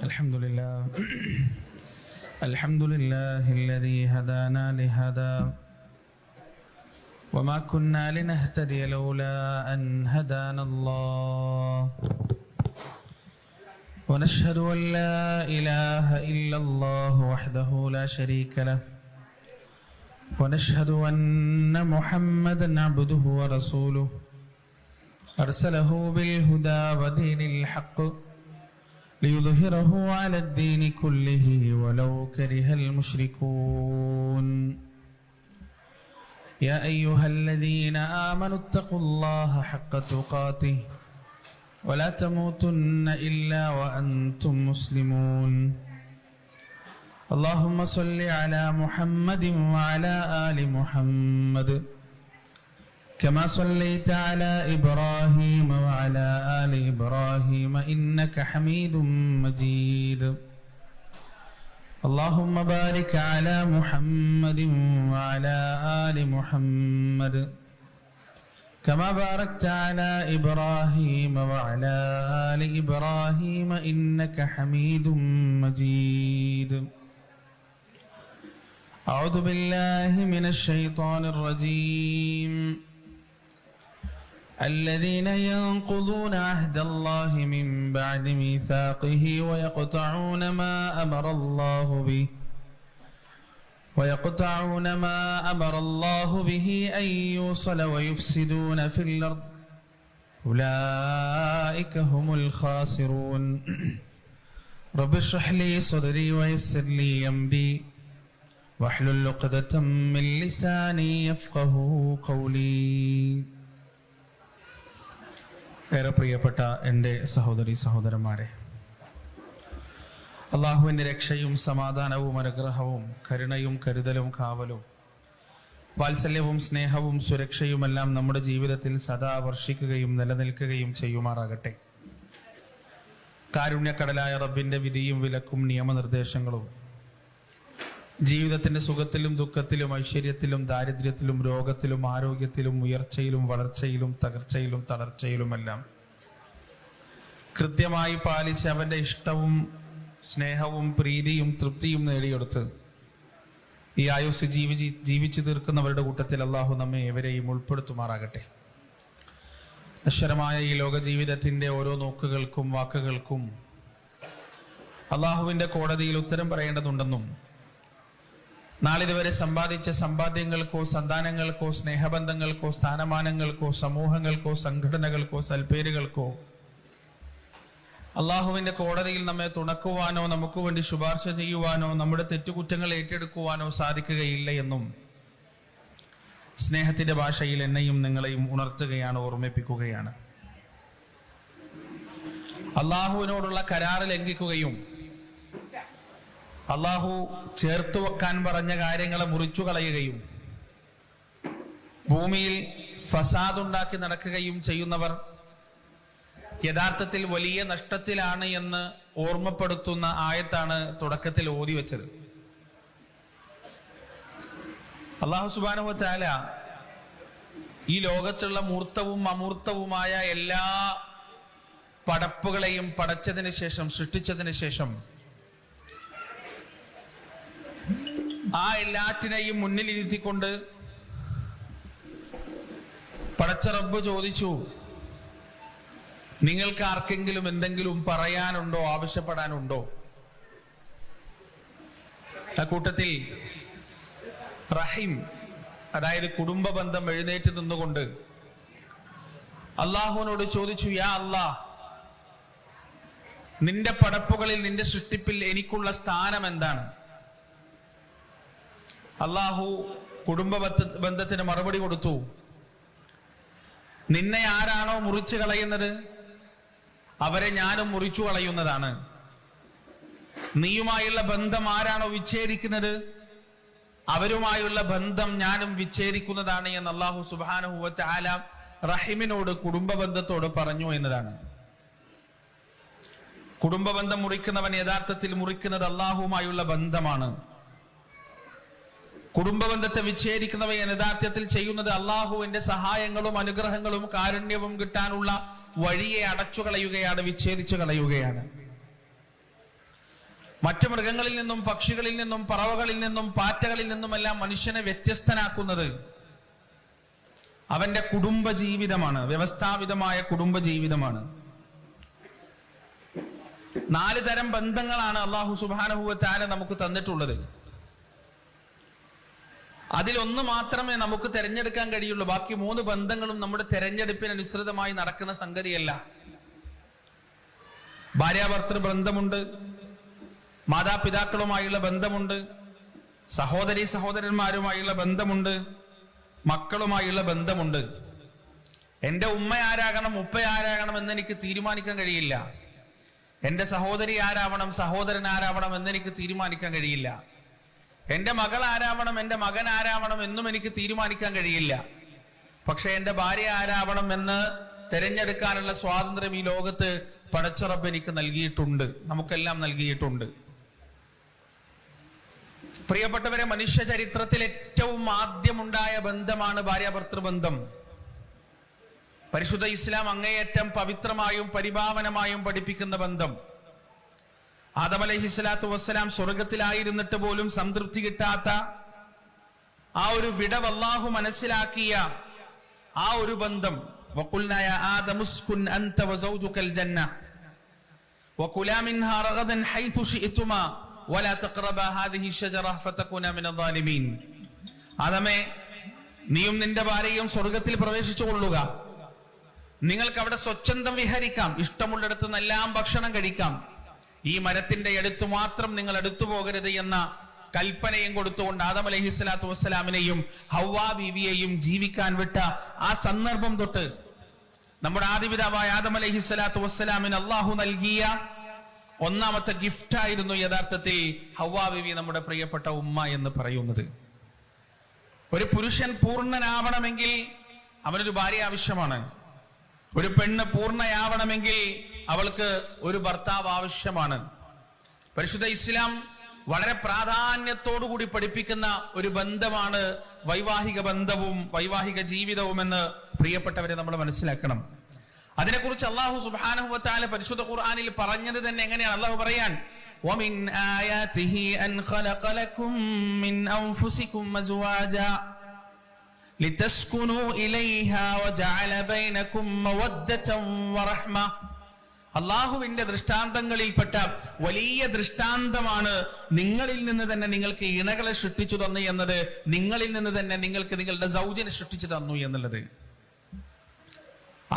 الحمد لله الحمد لله الذي هدانا لهذا وما كنا لنهتدي لولا أن هدانا الله ونشهد أن لا إله إلا الله وحده لا شريك له ونشهد أن محمدا عبده ورسوله أرسله بالهدى ودين الحق ليظهره على الدين كله ولو كره المشركون يا أيها الذين آمنوا اتقوا الله حق تقاته ولا تموتن إلا وأنتم مسلمون اللهم صل على محمد وعلى آل محمد كما صليت على إبراهيم وعلى آل إبراهيم إنك حميد مجيد اللهم بارك على محمد وعلى آل محمد كما باركت على إبراهيم وعلى آل إبراهيم إنك حميد مجيد أعوذ بالله من الشيطان الرجيم الذين ينقضون عهد الله من بعد ميثاقه ويقطعون ما أمر الله به أن يوصل ويفسدون في الأرض أولئك هم الخاسرون رب اشرح لي صدري ويسر لي أمري واحلل عقدة من لساني يفقهوا قولي. ഏറെ പ്രിയപ്പെട്ട എൻ്റെ സഹോദരി സഹോദരന്മാരെ, അള്ളാഹുവിൻ്റെ രക്ഷയും സമാധാനവും അനുഗ്രഹവും കരുണയും കരുതലും കാവലും വാത്സല്യവും സ്നേഹവും സുരക്ഷയുമെല്ലാം നമ്മുടെ ജീവിതത്തിൽ സദാ വർഷിക്കുകയും നിലനിൽക്കുകയും ചെയ്യുമാറാകട്ടെ. കാരുണ്യക്കടലായ റബ്ബിൻ്റെ വിധിയും വിലക്കും നിയമനിർദ്ദേശങ്ങളും ജീവിതത്തിൻ്റെ സുഖത്തിലും ദുഃഖത്തിലും ഐശ്വര്യത്തിലും ദാരിദ്ര്യത്തിലും രോഗത്തിലും ആരോഗ്യത്തിലും ഉയർച്ചയിലും വളർച്ചയിലും തകർച്ചയിലും തളർച്ചയിലുമെല്ലാം കൃത്യമായി പാലിച്ച് അവൻ്റെ ഇഷ്ടവും സ്നേഹവും പ്രീതിയും തൃപ്തിയും നേടിയെടുത്ത് ഈ ആയുസ് ജീവിച്ചു തീർക്കുന്നവരുടെ കൂട്ടത്തിൽ അള്ളാഹു നമ്മെ ഏവരെയും ഉൾപ്പെടുത്തുമാറാകട്ടെ. നശ്വരമായ ഈ ലോക ജീവിതത്തിൻ്റെ ഓരോ നോക്കുകൾക്കും വാക്കുകൾക്കും അള്ളാഹുവിൻ്റെ കോടതിയിൽ ഉത്തരം പറയേണ്ടതുണ്ടെന്നും നാളിതുവരെ സമ്പാദിച്ച സമ്പാദ്യങ്ങൾക്കോ സന്താനങ്ങൾക്കോ സ്നേഹബന്ധങ്ങൾക്കോ സ്ഥാനമാനങ്ങൾക്കോ സമൂഹങ്ങൾക്കോ സംഘടനകൾക്കോ സൽപ്പേരുകൾക്കോ അള്ളാഹുവിന്റെ കോടതിയിൽ നമ്മെ തുണക്കുവാനോ നമുക്ക് വേണ്ടി ശുപാർശ ചെയ്യുവാനോ നമ്മുടെ തെറ്റുകുറ്റങ്ങൾ ഏറ്റെടുക്കുവാനോ സാധിക്കുകയില്ല എന്നും സ്നേഹത്തിന്റെ ഭാഷയിൽ എന്നെയും നിങ്ങളെയും ഉണർത്തുകയാണ്, ഓർമ്മിപ്പിക്കുകയാണ്. അള്ളാഹുവിനോടുള്ള കരാറ് ലംഘിക്കുകയും അള്ളാഹു ചേർത്തു വെക്കാൻ പറഞ്ഞ കാര്യങ്ങളെ മുറിച്ചു കളയുകയും ഭൂമിയിൽ ഫസാദുണ്ടാക്കി നടക്കുകയും ചെയ്യുന്നവർ യഥാർത്ഥത്തിൽ വലിയ നഷ്ടത്തിലാണ് എന്ന് ഓർമ്മപ്പെടുത്തുന്ന ആയത്താണ് തുടക്കത്തിൽ ഓതി വെച്ചത്. അള്ളാഹു സുബ്ഹാനഹു വ തആല ഈ ലോകത്തുള്ള മൂർത്തവും അമൂർത്തവുമായ എല്ലാ പടപ്പുകളെയും പടച്ചതിന് ശേഷം, സൃഷ്ടിച്ചതിന് ശേഷം ആ എല്ലാറ്റിനെയും മുന്നിലിരുത്തിക്കൊണ്ട് പടച്ച റബ്ബ് ചോദിച്ചു, നിങ്ങൾക്ക് ആർക്കെങ്കിലും എന്തെങ്കിലും പറയാനുണ്ടോ, ആവശ്യപ്പെടാനുണ്ടോ? ആ കൂട്ടത്തിൽ റഹീം, അതായത് കുടുംബ ബന്ധം എഴുന്നേറ്റ് നിന്നുകൊണ്ട് അള്ളാഹുവിനോട് ചോദിച്ചു, യാ അല്ലാഹ്, നിന്റെ പടപ്പുകളിൽ, നിന്റെ സൃഷ്ടിപ്പിൽ എനിക്കുള്ള സ്ഥാനം എന്താണ്? അള്ളാഹു കുടുംബ ബന്ധത്തിന് മറുപടി കൊടുത്തു, നിന്നെ ആരാണോ മുറിച്ചു കളയുന്നത് അവരെ ഞാനും മുറിച്ചു കളയുന്നതാണ്. നീയുമായുള്ള ബന്ധം ആരാണോ വിച്ഛേദിക്കുന്നത് അവരുമായുള്ള ബന്ധം ഞാനും വിച്ഛേദിക്കുന്നതാണ് എന്ന് അള്ളാഹു സുബ്ഹാനഹു വ തആല റഹീമിനോട്, കുടുംബ ബന്ധത്തോട് പറഞ്ഞു എന്നതാണ്. കുടുംബ ബന്ധം മുറിക്കുന്നവൻ യഥാർത്ഥത്തിൽ മുറിക്കുന്നത് അള്ളാഹുവുമായുള്ള ബന്ധമാണ്. കുടുംബബന്ധത്തെ വിച്ഛേദിക്കുന്നവയെ യഥാർത്ഥത്തിൽ ചെയ്യുന്നത് അള്ളാഹുവിന്റെ സഹായങ്ങളും അനുഗ്രഹങ്ങളും കാരുണ്യവും കിട്ടാനുള്ള വഴിയെ അടച്ചു കളയുകയാണ്, വിച്ഛേദിച്ചു കളയുകയാണ്. മറ്റു മൃഗങ്ങളിൽ നിന്നും പക്ഷികളിൽ നിന്നും പറവകളിൽ നിന്നും പാറ്റകളിൽ നിന്നുമെല്ലാം മനുഷ്യനെ വ്യത്യസ്തനാക്കുന്നത് അവന്റെ കുടുംബ ജീവിതമാണ്, വ്യവസ്ഥാപിതമായ കുടുംബ ജീവിതമാണ്. 4 തരം ബന്ധങ്ങളാണ് അല്ലാഹു സുബ്ഹാനഹു വ തആല നമുക്ക് തന്നിട്ടുള്ളത്. അതിലൊന്ന് മാത്രമേ നമുക്ക് തിരഞ്ഞെടുക്കാൻ കഴിയുള്ളൂ. ബാക്കി 3 ബന്ധങ്ങളും നമ്മുടെ തിരഞ്ഞെടുപ്പിനനുസൃതമായി നടക്കുന്ന സംഗതിയല്ല. ഭാര്യാഭർത്തൃ ബന്ധമുണ്ട്, മാതാപിതാക്കളുമായുള്ള ബന്ധമുണ്ട്, സഹോദരി സഹോദരന്മാരുമായുള്ള ബന്ധമുണ്ട്, മക്കളുമായുള്ള ബന്ധമുണ്ട്. എൻ്റെ ഉമ്മ ആരാകണം, ഉപ്പ ആരാകണം എന്ന് എനിക്ക് തീരുമാനിക്കാൻ കഴിയില്ല. എൻ്റെ സഹോദരി ആരാവണം, സഹോദരൻ ആരാവണം എന്നെനിക്ക് തീരുമാനിക്കാൻ കഴിയില്ല. എൻ്റെ മകൾ ആരാവണം, എൻ്റെ മകൻ ആരാവണം എന്നും എനിക്ക് തീരുമാനിക്കാൻ കഴിയില്ല. പക്ഷെ എൻ്റെ ഭാര്യ ആരാവണം എന്ന് തിരഞ്ഞെടുക്കാനുള്ള സ്വാതന്ത്ര്യം ഈ ലോകത്ത് പടച്ച റബ്ബ് എനിക്ക് നൽകിയിട്ടുണ്ട്, നമുക്കെല്ലാം നൽകിയിട്ടുണ്ട്. പ്രിയപ്പെട്ടവരെ, മനുഷ്യ ചരിത്രത്തിൽ ഏറ്റവും ആദ്യമുണ്ടായ ബന്ധമാണ് ഭാര്യാഭർത്തൃ ബന്ധം. പരിശുദ്ധ ഇസ്ലാം അങ്ങേയറ്റം പവിത്രമായും പരിപാവനമായും പഠിപ്പിക്കുന്ന ബന്ധം. ആദം അലൈഹിസ്സലാത്തു വസ്സലാം സ്വർഗത്തിലായിരുന്നിട്ട് പോലും സംതൃപ്തി കിട്ടാത്ത ആ ഒരു വിടവ് അല്ലാഹു മനസ്സിലാക്കിയ ആ ഒരു ബന്ധം. വഖുൽനാ യാ ആദമുസ്കുൻ അൻത വസൗജുകൽ ജന്ന വകുലാ മിൻഹാ റഗദൻ ഹൈതു ശിഅ്തുമാ വലാ തഖറബാ ഹാദിഹി ശജറ ഫതകൂനാ മിനൽ ളാലിമീൻ. ആദമേ, നീയും നിന്റെ ഭാര്യയും സ്വർഗത്തിൽ പ്രവേശിച്ചു കൊള്ളുക. നിങ്ങൾക്ക് അവിടെ സ്വച്ഛന്തം വിഹരിക്കാം, ഇഷ്ടമുള്ളിടത്ത് നിന്നെല്ലാം ഭക്ഷണം കഴിക്കാം. ഈ മരത്തിന്റെ അടുത്ത് മാത്രം നിങ്ങൾ അടുത്തു പോകരുത് എന്ന കൽപ്പനയും കൊടുത്തുകൊണ്ട് ആദം അലൈഹിസ്സലാത്തു വസ്സലാമിനെയും ഹവ്വാ ബീവിയെയും ജീവിക്കാൻ വിട്ട ആ സന്ദർഭം തൊട്ട് നമ്മുടെ ആദിപിതാവായ ആദം അലൈഹിസ്സലാത്തു വസ്സലാമിന് അള്ളാഹു നൽകിയ ഒന്നാമത്തെ ഗിഫ്റ്റ് ആയിരുന്നു യഥാർത്ഥത്തിൽ ഹവ്വാ ബീവി, നമ്മുടെ പ്രിയപ്പെട്ട ഉമ്മ എന്ന് പറയുന്നത്. ഒരു പുരുഷൻ പൂർണ്ണനാവണമെങ്കിൽ അവനൊരു ഭാര്യ ആവശ്യമാണ്. ഒരു പെണ്ണ് പൂർണ്ണയാവണമെങ്കിൽ അവൾക്ക് ഒരു ഭർത്താവ് ആവശ്യമാണ്. പരിശുദ്ധ ഇസ്ലാം വളരെ പ്രാധാന്യത്തോടുകൂടി പഠിപ്പിക്കുന്ന ഒരു ബന്ധമാണ് വൈവാഹിക ബന്ധവും വൈവാഹിക ജീവിതവും എന്ന് പ്രിയപ്പെട്ടവരെ നമ്മൾ മനസ്സിലാക്കണം. അതിനെക്കുറിച്ച് അല്ലാഹു സുബ്ഹാനഹു വ തആല പരിശുദ്ധ ഖുർആനിൽ പറഞ്ഞത് തന്നെ എങ്ങനെയാണ്? അല്ലാഹു പറയാൻ, വമിൻ ആയാതിഹി അൻ ഖലഖ ലക്കും മിൻ അൻഫുസികും അസ്വാജാ ലിതസ്കുനൂ ഇലൈഹാ വജഅല ബൈനകും മവദ്ദതൻ വറഹ്മ. അള്ളാഹുവിന്റെ ദൃഷ്ടാന്തങ്ങളിൽപ്പെട്ട വലിയ ദൃഷ്ടാന്തമാണ് നിങ്ങളിൽ നിന്ന് തന്നെ നിങ്ങൾക്ക് ഇണകളെ സൃഷ്ടിച്ചു തന്നു എന്നത്, നിങ്ങളിൽ നിന്ന് തന്നെ നിങ്ങൾക്ക് നിങ്ങളുടെ സൗജനെ സൃഷ്ടിച്ചു തന്നു എന്നുള്ളത്.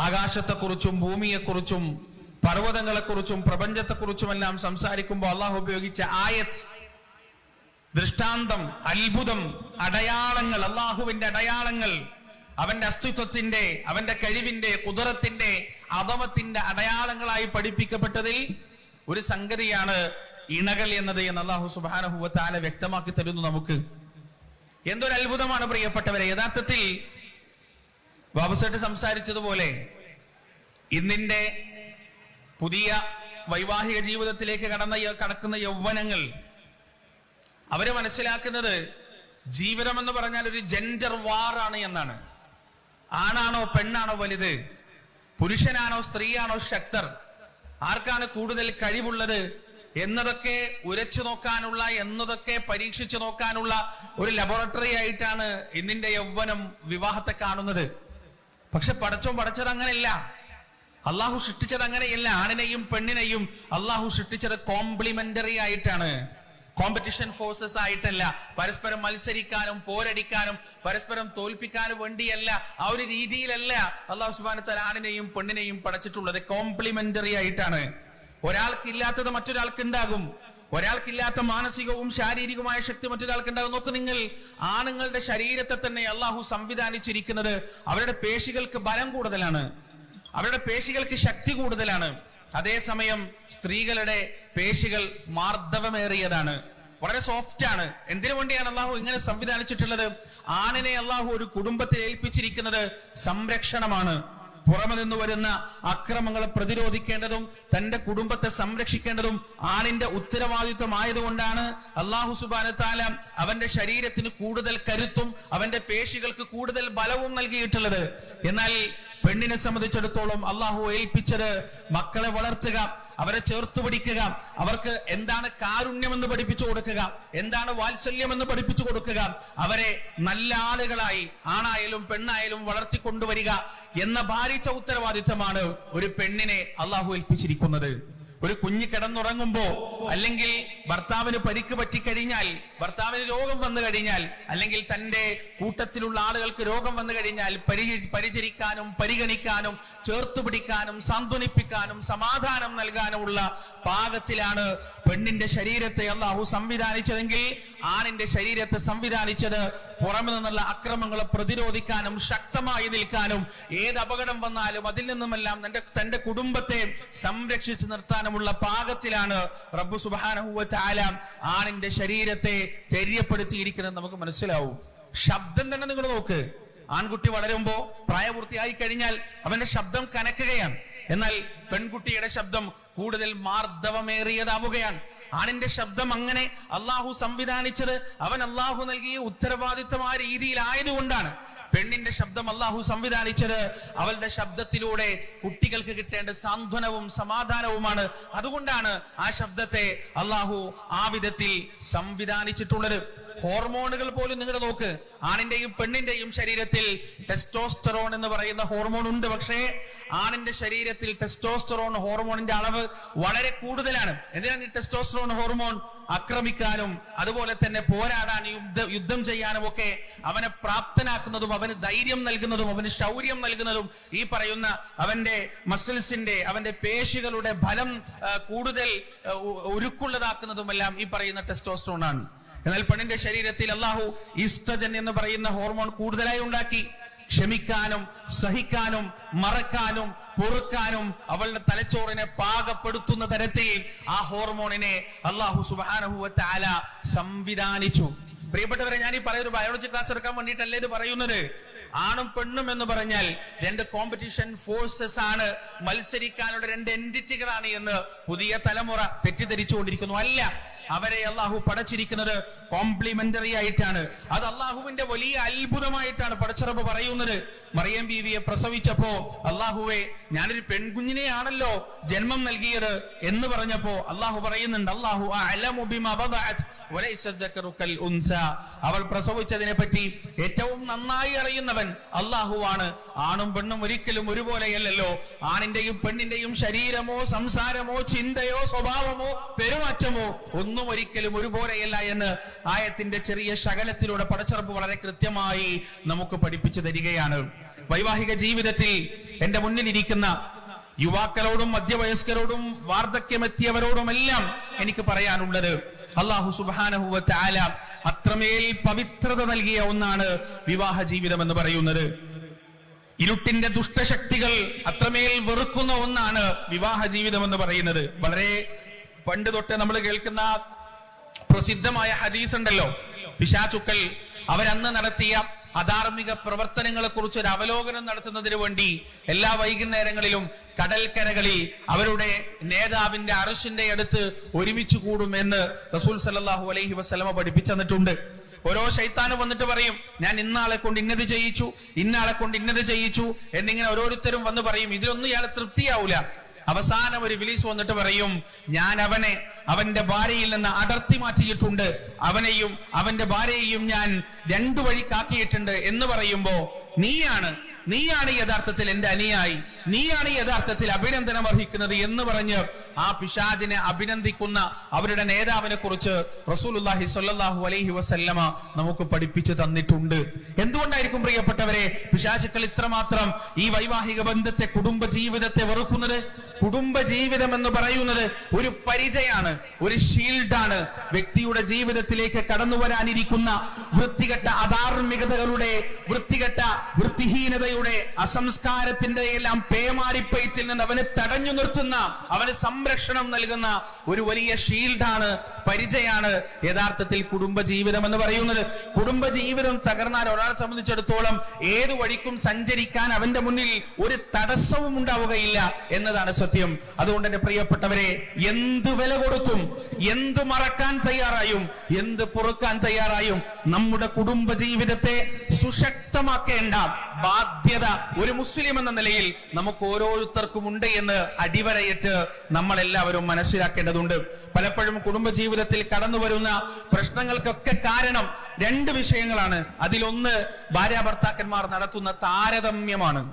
ആകാശത്തെക്കുറിച്ചും ഭൂമിയെക്കുറിച്ചും പർവ്വതങ്ങളെക്കുറിച്ചും പ്രപഞ്ചത്തെക്കുറിച്ചുമെല്ലാം സംസാരിക്കുമ്പോൾ അള്ളാഹു ഉപയോഗിച്ച ആയത്ത്, ദൃഷ്ടാന്തം, അത്ഭുതം, അടയാളങ്ങൾ, അള്ളാഹുവിന്റെ അടയാളങ്ങൾ, അവന്റെ അസ്തിത്വത്തിന്റെ, അവന്റെ കഴിവിന്റെ, ഖുദ്റത്തിന്റെ, അദമത്തിന്റെ അടയാളങ്ങളായി പഠിപ്പിക്കപ്പെട്ടതിൽ ഒരു സംഗതിയാണ് ഇണകൾ എന്നത് എന്ന് അല്ലാഹു സുബ്ഹാനഹു വ തആല വ്യക്തമാക്കി തരുന്നു നമുക്ക്. എന്തൊരു അത്ഭുതമാണ് പ്രിയപ്പെട്ടവരെ! യഥാർത്ഥത്തിൽ ബാബുസേട്ട് സംസാരിച്ചതുപോലെ ഇന്നിന്റെ പുതിയ വൈവാഹിക ജീവിതത്തിലേക്ക് കടക്കുന്ന യൗവനങ്ങൾ അവര് മനസ്സിലാക്കുന്നത് ജീവിതം എന്ന് പറഞ്ഞാൽ ഒരു ജെൻഡർ വാർ ആണ് എന്നാണ്. ആണാണോ പെണ്ണാണോ വലുത്, പുരുഷനാണോ സ്ത്രീയാണോ ശക്തർ, ആർക്കാണ് കൂടുതൽ കഴിവുള്ളത് എന്നതൊക്കെ ഉരച്ചു നോക്കാനുള്ള, എന്നതൊക്കെ പരീക്ഷിച്ചു നോക്കാനുള്ള ഒരു ലബോറട്ടറി ആയിട്ടാണ് ഇന്നിന്റെ യൗവനം വിവാഹത്തെ കാണുന്നത്. പക്ഷെ പടച്ചത് അങ്ങനെയല്ല. അള്ളാഹു സൃഷ്ടിച്ചത് അങ്ങനെയല്ല. ആണിനെയും പെണ്ണിനെയും അള്ളാഹു സൃഷ്ടിച്ചത് കോംപ്ലിമെന്ററി ആയിട്ടാണ്, കോമ്പറ്റീഷൻ ഫോഴ്സസ് ആയിട്ടല്ല. പരസ്പരം മത്സരിക്കാനും പോരടിക്കാനും പരസ്പരം തോൽപ്പിക്കാനും വേണ്ടിയല്ല, ആ ഒരു രീതിയിലല്ല അല്ലാഹു സുബ്ഹാനഹു വ തആല ആണിനെയും പെണ്ണിനെയും പടച്ചിട്ടുള്ളത്. കോംപ്ലിമെന്ററി ആയിട്ടാണ്. ഒരാൾക്കില്ലാത്തത് മറ്റൊരാൾക്ക് ഉണ്ടാകും. ഒരാൾക്കില്ലാത്ത മാനസികവും ശാരീരികവുമായ ശക്തി മറ്റൊരാൾക്ക് ഉണ്ടാകും. നോക്ക് നിങ്ങൾ, ആണുങ്ങളുടെ ശരീരത്തെ തന്നെ അള്ളാഹു സംവിധാനിച്ചിരിക്കുന്നത് അവരുടെ പേശികൾക്ക് ബലം കൂടുതലാണ്, അവരുടെ പേശികൾക്ക് ശക്തി കൂടുതലാണ്. അതേസമയം സ്ത്രീകളുടെ പേശികൾ മാർദ്ദവമേറിയതാണ്, വളരെ സോഫ്റ്റ് ആണ്. എന്തിനു വേണ്ടിയാണ് അള്ളാഹു ഇങ്ങനെ സംവിധാനിച്ചിട്ടുള്ളത്? ആണിനെ അള്ളാഹു ഒരു കുടുംബത്തിൽ ഏൽപ്പിച്ചിരിക്കുന്നത് സംരക്ഷണമാണ്. പുറമെ നിന്ന് വരുന്ന അക്രമങ്ങളെ പ്രതിരോധിക്കേണ്ടതും തന്റെ കുടുംബത്തെ സംരക്ഷിക്കേണ്ടതും ആണിന്റെ ഉത്തരവാദിത്വമായതുകൊണ്ടാണ് അല്ലാഹു സുബ്ഹാനഹു വ തആല അവന്റെ ശരീരത്തിന് കൂടുതൽ കരുത്തും അവന്റെ പേശികൾക്ക് കൂടുതൽ ബലവും നൽകിയിട്ടുള്ളത്. എന്നാൽ പെണ്ണിനെ സംബന്ധിച്ചിടത്തോളം അള്ളാഹു ഏൽപ്പിച്ചത് മക്കളെ വളർത്തുക, അവരെ ചേർത്തു പിടിക്കുക, അവർക്ക് എന്താണ് കാരുണ്യമെന്ന് പഠിപ്പിച്ചു കൊടുക്കുക, എന്താണ് വാത്സല്യമെന്ന് പഠിപ്പിച്ചു കൊടുക്കുക, അവരെ നല്ല ആളുകളായി ആണായാലും പെണ്ണായാലും വളർത്തിക്കൊണ്ടുവരിക എന്ന ഭാരിച്ച ഉത്തരവാദിത്തമാണ് ഒരു പെണ്ണിനെ അള്ളാഹു ഏൽപ്പിച്ചിരിക്കുന്നത്. ഒരു കുഞ്ഞ് കിടന്നുറങ്ങുമ്പോ, അല്ലെങ്കിൽ ഭർത്താവിന് പരിക്ക് പറ്റിക്കഴിഞ്ഞാൽ, ഭർത്താവിന് രോഗം വന്നു കഴിഞ്ഞാൽ, അല്ലെങ്കിൽ തന്റെ കൂട്ടത്തിലുള്ള ആളുകൾക്ക് രോഗം വന്നു കഴിഞ്ഞാൽ പരിചരിക്കാനും പരിഗണിക്കാനും ചേർത്തു പിടിക്കാനും സാന്ത്വനിപ്പിക്കാനും സമാധാനം നൽകാനുമുള്ള പാകത്തിലാണ് പെണ്ണിന്റെ ശരീരത്തെ അള്ളാഹു സംവിധാനിച്ചതെങ്കിൽ ആണിന്റെ ശരീരത്തെ സംവിധാനിച്ചത് പുറമെ നിന്നുള്ള അക്രമങ്ങളെ പ്രതിരോധിക്കാനും ശക്തമായി നിൽക്കാനും ഏത് അപകടം വന്നാലും അതിൽ നിന്നുമെല്ലാം തന്റെ കുടുംബത്തെ സംരക്ഷിച്ചു നിർത്താനും ഉള്ള പാകത്തിലാണ് റബ്ബ് സുബ്ഹാനഹു വ തആല ആണിന്റെ ശരീരത്തെ ചര്യപ്പെടുത്തിയിരിക്കുന്നത് നമുക്ക് മനസ്സിലാവും. ശബ്ദം തന്നെ നിങ്ങൾ നോക്ക്. ആൺകുട്ടി വളരുമ്പോ പ്രായപൂർത്തിയായി കഴിഞ്ഞാൽ അവന്റെ ശബ്ദം കനക്കുകയാണ്. എന്നാൽ പെൺകുട്ടിയുടെ ശബ്ദം കൂടുതൽ മാർദ്ദവമേറിയതാവുകയാണ്. ആണിന്റെ ശബ്ദം അങ്ങനെ അള്ളാഹു സംവിധാനിച്ചത് അവൻ അള്ളാഹു നൽകിയ ഉത്തരവാദിത്തമായ രീതിയിലായതുകൊണ്ടാണ്. പെണ്ണിന്റെ ശബ്ദം അള്ളാഹു സംവിധാനിച്ചത് അവളുടെ ശബ്ദത്തിലൂടെ കുട്ടികൾക്ക് കിട്ടേണ്ട സാന്ത്വനവും സമാധാനവുമാണ്. അതുകൊണ്ടാണ് ആ ശബ്ദത്തെ അള്ളാഹു ആ വിധത്തിൽ സംവിധാനിച്ചിട്ടുള്ളത്. ഹോർമോണുകൾ പോലും നിങ്ങൾ നോക്ക്. ആണിന്റെയും പെണ്ണിന്റെയും ശരീരത്തിൽ ടെസ്റ്റോസ്റ്ററോൺ എന്ന് പറയുന്ന ഹോർമോൺ ഉണ്ട്. പക്ഷേ ആണിന്റെ ശരീരത്തിൽ ടെസ്റ്റോസ്റ്ററോൺ ഹോർമോണിന്റെ അളവ് വളരെ കൂടുതലാണ്. എന്തിനാണ് ഈ ടെസ്റ്റോസ്റ്ററോൺ ഹോർമോൺ? ആക്രമിക്കാനും അതുപോലെ തന്നെ പോരാടാനും യുദ്ധം ചെയ്യാനും ഒക്കെ അവനെ പ്രാപ്തനാക്കുന്നതും അവന് ധൈര്യം നൽകുന്നതും അവന് ശൗര്യം നൽകുന്നതും ഈ പറയുന്ന അവന്റെ മസിൽസിന്റെ അവന്റെ പേശികളുടെ ബലം കൂടുതൽ ഉരുക്കുള്ളതാക്കുന്നതുമെല്ലാം ഈ പറയുന്ന ടെസ്റ്റോസ്റ്ററോൺ ആണ്. എന്നാൽ പെണ്ണിന്റെ ശരീരത്തിൽ അള്ളാഹു ഈസ്ട്രജൻ എന്ന് പറയുന്ന ഹോർമോൺ കൂടുതലായി ഉണ്ടാക്കി. ക്ഷമിക്കാനും സഹിക്കാനും മറക്കാനും പൊറുക്കാനും അവളുടെ തലച്ചോറിനെ പാകപ്പെടുത്തുന്ന തരത്തിൽ ആ ഹോർമോണിനെ അള്ളാഹു സുബ്ഹാനഹു വ തആല സംവിധാനിച്ചു. പ്രിയപ്പെട്ടവരെ, ഞാൻ ഈ പറയുന്ന ബയോളജി ക്ലാസ് എടുക്കാൻ വേണ്ടിയിട്ടല്ലേ ഇത് പറയുന്നത്. ആണും പെണ്ണും എന്ന് പറഞ്ഞാൽ രണ്ട് കോമ്പറ്റീഷൻ ഫോഴ്സസ് ആണ്, മത്സരിക്കാനുള്ള രണ്ട് എൻറ്റിറ്റികളാണ് എന്ന് പുതിയ തലമുറ തെറ്റിദ്ധരിച്ചുകൊണ്ടിരിക്കുന്നു. അല്ല, അവരെ അള്ളാഹു പടച്ചിരിക്കുന്നത് കോംപ്ലിമെന്ററി ആയിട്ടാണ്. അത് അള്ളാഹുവിന്റെ വലിയ അത്ഭുതമായിട്ടാണ് പടച്ചിറപ്പ് പറയുന്നത്. മറിയം ബീവിയെ പ്രസവിച്ചപ്പോ അള്ളാഹുവെ, ഞാനൊരു പെൺകുഞ്ഞിനെയാണല്ലോ ജന്മം നൽകിയത് എന്ന് പറഞ്ഞപ്പോ അള്ളാഹു പറയുന്നുണ്ട്, അള്ളാഹു അഅലമു ബിമാ വദഅത് വലൈസ ദക്കറു കൽ ഉൻസ. അവൾ പ്രസവിച്ചതിനെ പറ്റി ഏറ്റവും നന്നായി അറിയുന്നവൻ അള്ളാഹുവാണ്. ആണും പെണ്ണും ഒരിക്കലും ഒരുപോലെയല്ലല്ലോ. ആണിന്റെയും പെണ്ണിന്റെയും ശരീരമോ സംസാരമോ ചിന്തയോ സ്വഭാവമോ പെരുമാറ്റമോ ഒന്നും ഒരിക്കലും ഒരുപോലെയല്ല എന്ന് ആയത്തിന്റെ ചെറിയ ശകലത്തിലൂടെ പടച്ചിറപ്പ് വളരെ കൃത്യമായി നമുക്ക് പഠിപ്പിച്ചു തരികയാണ്. വൈവാഹിക ജീവിതത്തിൽ എന്റെ മുന്നിലിരിക്കുന്ന യുവാക്കളോടും മധ്യവയസ്കരോടും വാർദ്ധക്യമെത്തിയവരോടുമെല്ലാം എനിക്ക് പറയാനുള്ളത്, അല്ലാഹു സുബ്ഹാനഹു വ തആല അത്രമേൽ പവിത്രത നൽകിയ ഒന്നാണ് വിവാഹ ജീവിതം എന്ന് പറയുന്നത്. ഇരുട്ടിന്റെ ദുഷ്ടശക്തികൾ അത്രമേൽ വെറുക്കുന്ന ഒന്നാണ് വിവാഹ ജീവിതം എന്ന് പറയുന്നത്. വളരെ പണ്ട് തൊട്ട് നമ്മൾ കേൾക്കുന്ന പ്രസിദ്ധമായ ഹദീസ് ഉണ്ടല്ലോ, പിശാചുക്കൾ അവരന്ന് നടത്തിയ അധാർമിക പ്രവർത്തനങ്ങളെ കുറിച്ച് ഒരു അവലോകനം നടത്തുന്നതിന് വേണ്ടി എല്ലാ വൈകുന്നേരങ്ങളിലും കടൽക്കരകളിൽ അവരുടെ നേതാവിന്റെ അർശിന്റെ അടുത്ത് ഒരുമിച്ച് കൂടുമെന്ന് റസൂൽ സല്ലല്ലാഹു അലൈഹി വസല്ലമ പഠിപ്പിച്ചു തന്നിട്ടുണ്ട്. ഓരോ ശൈത്താനും വന്നിട്ട് പറയും, ഞാൻ ഇന്നാളെ കൊണ്ട് ഇന്നത് ചെയ്യിച്ചു, ഇന്നാളെ കൊണ്ട് ഇന്നത് ചെയ്യിച്ചു എന്നിങ്ങനെ ഓരോരുത്തരും വന്ന് പറയും. ഇതിലൊന്നും ഇയാൾ തൃപ്തിയാവൂല. അവസാനം ഒരു ഇബ്ലീസ് വന്നിട്ട് പറയും, ഞാൻ അവനെ അവന്റെ ഭാര്യയിൽ നിന്ന് അടർത്തി മാറ്റിയിട്ടുണ്ട്, അവനെയും അവന്റെ ഭാര്യയെയും ഞാൻ രണ്ടു വഴിക്കാക്കിയിട്ടുണ്ട് എന്ന് പറയുമ്പോ നീയാണ് യഥാർത്ഥത്തിൽ എന്റെ അനുയായി, നീയാണ് യഥാർത്ഥത്തിൽ അഭിനന്ദനം അർഹിക്കുന്നത് എന്ന് പറഞ്ഞ് ആ പിശാചിനെ അഭിനന്ദിക്കുന്ന അവരുടെ നേതാവിനെ കുറിച്ച് റസൂലുള്ളാഹി സ്വല്ലല്ലാഹു അലൈഹി വസല്ലമ നമുക്ക് പഠിപ്പിച്ചു തന്നിട്ടുണ്ട്. എന്തുകൊണ്ടായിരിക്കും പ്രിയപ്പെട്ടവരെ പിശാചുക്കൾ ഇത്രമാത്രം ഈ വൈവാഹിക ബന്ധത്തെ, കുടുംബ ജീവിതത്തെ വെറുക്കുന്നത്? കുടുംബ ജീവിതം എന്ന് പറയുന്നത് ഒരു പരിചയാണ്, ഒരു ഷീൽഡാണ്. വ്യക്തിയുടെ ജീവിതത്തിലേക്ക് കടന്നു വരാനിരിക്കുന്ന വൃത്തികെട്ട അധാർമികതകളുടെ, വൃത്തികെട്ട വൃത്തിഹീനതയുടെ, അസംസ്കാരത്തിന്റെ എല്ലാം പേമാരിപ്പയത്തിൽ നിന്ന് അവനെ തടഞ്ഞു നിർത്തുന്ന, അവന് സംരക്ഷണം നൽകുന്ന ഒരു വലിയ ഷീൽഡാണ്, പരിചയാണ് യഥാർത്ഥത്തിൽ കുടുംബ ജീവിതം എന്ന് പറയുന്നത്. കുടുംബ ജീവിതം തകർന്നാൽ ഒരാളെ സംബന്ധിച്ചിടത്തോളം ഏതു വഴിക്കും സഞ്ചരിക്കാൻ അവന്റെ മുന്നിൽ ഒരു തടസ്സവും ഉണ്ടാവുകയില്ല എന്നതാണ് സത്യം. അതുകൊണ്ട് എന്റെ പ്രിയപ്പെട്ടവരെ, എന്ത് വില കൊടുത്തും, എന്ത് മറക്കാൻ തയ്യാറായും, എന്ത് പൊറുക്കാൻ തയ്യാറായും നമ്മുടെ കുടുംബ ജീവിതത്തെ സുശക്തമാക്കേണ്ട, ബാധ്യത ഒരു മുസ്ലിം എന്ന നിലയിൽ നമുക്ക് ഓരോരുത്തർക്കും ഉണ്ട് എന്ന് അടിവരയിട്ട് നമ്മൾ എല്ലാവരും മനസ്സിലാക്കേണ്ടതുണ്ട്. പലപ്പോഴും കുടുംബജീവിതത്തിൽ കടന്നു വരുന്ന പ്രശ്നങ്ങൾക്കൊക്കെ കാരണം രണ്ട് വിഷയങ്ങളാണ്. അതിലൊന്ന് ഭാര്യ ഭർത്താക്കന്മാർ നടത്തുന്ന താരതമ്യമാണ്.